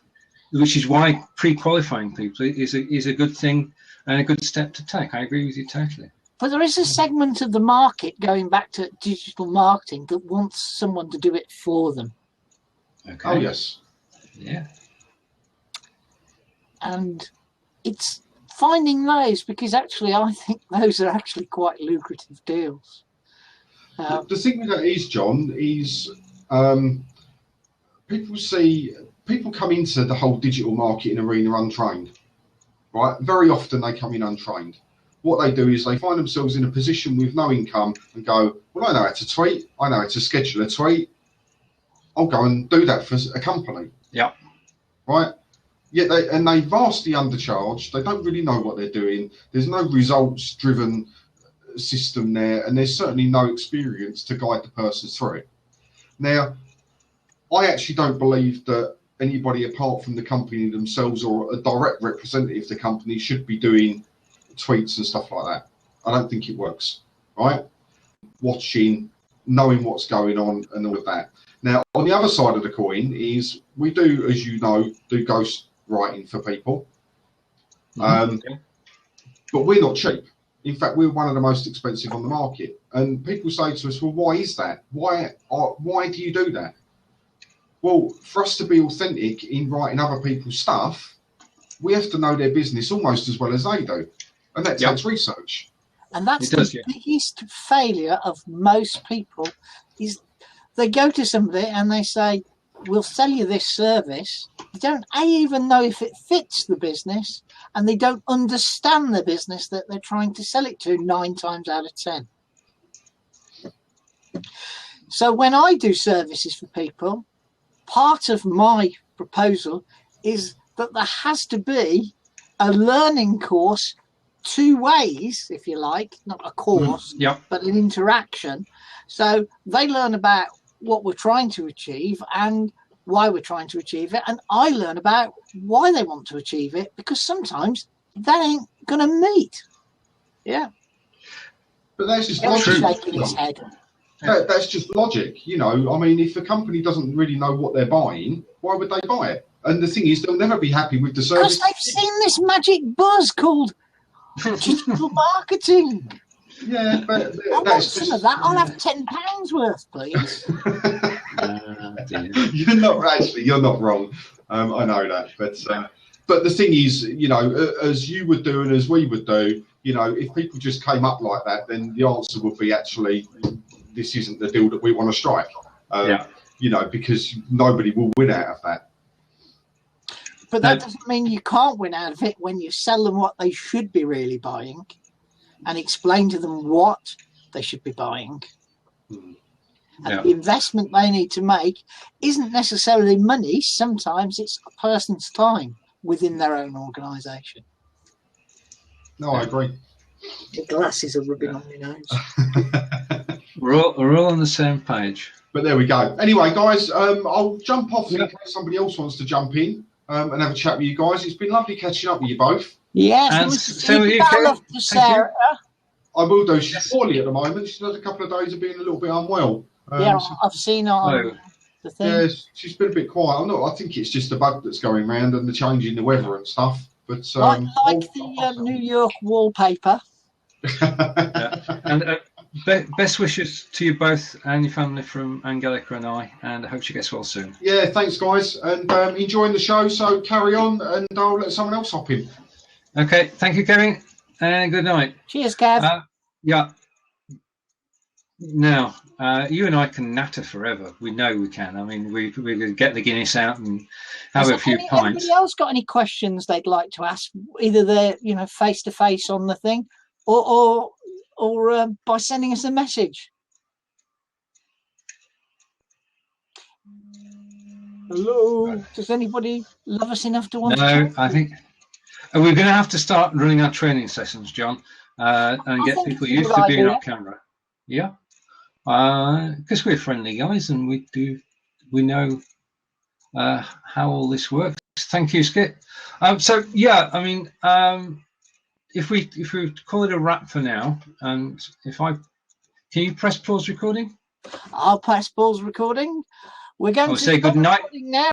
which is why pre-qualifying people is a good thing and a good step to take. I agree with you totally. But there is a segment of the market, going back to digital marketing, that wants someone to do it for them. Okay. Oh, yes. Yeah. And it's finding those, because actually I think those are actually quite lucrative deals. The thing with that is, John, is people come into the whole digital marketing arena untrained, right? Very often they come in untrained. What they do is they find themselves in a position with no income and go, well, I know how to tweet. I know how to schedule a tweet. I'll go and do that for a company. Yeah. Right? Yet they vastly undercharge. They don't really know what they're doing. There's no results-driven system there, and there's certainly no experience to guide the person through it. Now, I actually don't believe that anybody apart from the company themselves or a direct representative of the company should be doing tweets and stuff like that. I don't think it works, right? Watching, knowing what's going on and all of that. Now, on the other side of the coin is we do, as you know, do ghost writing for people. But we're not cheap. In fact, we're one of the most expensive on the market. And people say to us, well, why is that? Why do you do that? Well, for us to be authentic in writing other people's stuff, we have to know their business almost as well as they do. And that takes research. And that's the biggest failure of most people, is they go to somebody and they say, we'll sell you this service. They don't even know if it fits the business, and they don't understand the business that they're trying to sell it to 9 times out of 10. So when I do services for people, part of my proposal is that there has to be a learning course 2 ways, if you like, not a course, but an interaction. So they learn about what we're trying to achieve and why we're trying to achieve it, and I learn about why they want to achieve it, because sometimes that ain't going to meet. Yeah. But that's just logic. Shaking his head. That's just logic, you know. I mean, if a company doesn't really know what they're buying, why would they buy it? And the thing is, they'll never be happy with the service. Because they've seen this magic buzz called digital marketing. Yeah, but I want some of that. I'll have £10 worth, please. You're not wrong. I know that, but the thing is, you know, as you would do and as we would do, you know, if people just came up like that, then the answer would be actually, this isn't the deal that we want to strike. You know, because nobody will win out of that. But that doesn't mean you can't win out of it when you sell them what they should be really buying and explain to them what they should be buying. And the investment they need to make isn't necessarily money. Sometimes it's a person's time within their own organisation. No, I agree. The glasses are rubbing on my nose. We're all on the same page. But there we go. Anyway, guys, I'll jump off in case somebody else wants to jump in and have a chat with you guys. It's been lovely catching up with you both. Yes, and so with you, Sarah. I will do. She's poorly at the moment. She's had a couple of days of being a little bit unwell. I've seen her on the thing. Yeah, she's been a bit quiet. I think it's just the bug that's going around and the change in the weather and stuff. But the New York wallpaper. And best wishes to you both and your family from Angelica and I hope she gets well soon. Yeah, thanks, guys, and enjoying the show. So carry on, and I'll let someone else hop in. Okay, thank you, Kevin, and good night. Cheers, Kev. Now, you and I can natter forever. We know we can. I mean, we're going to get the Guinness out and have a few pints. Anybody else got any questions they'd like to ask? Either they're face to face on the thing, or by sending us a message. Hello. Does anybody love us enough to want to? No, I think we're going to have to start running our training sessions, John, and get people used to being on camera. Yeah, because we're friendly guys and we know how all this works. Thank you, Skip. So yeah, I mean, if we call it a wrap for now, and can you press pause recording? I'll press pause recording. We're going to say good night now.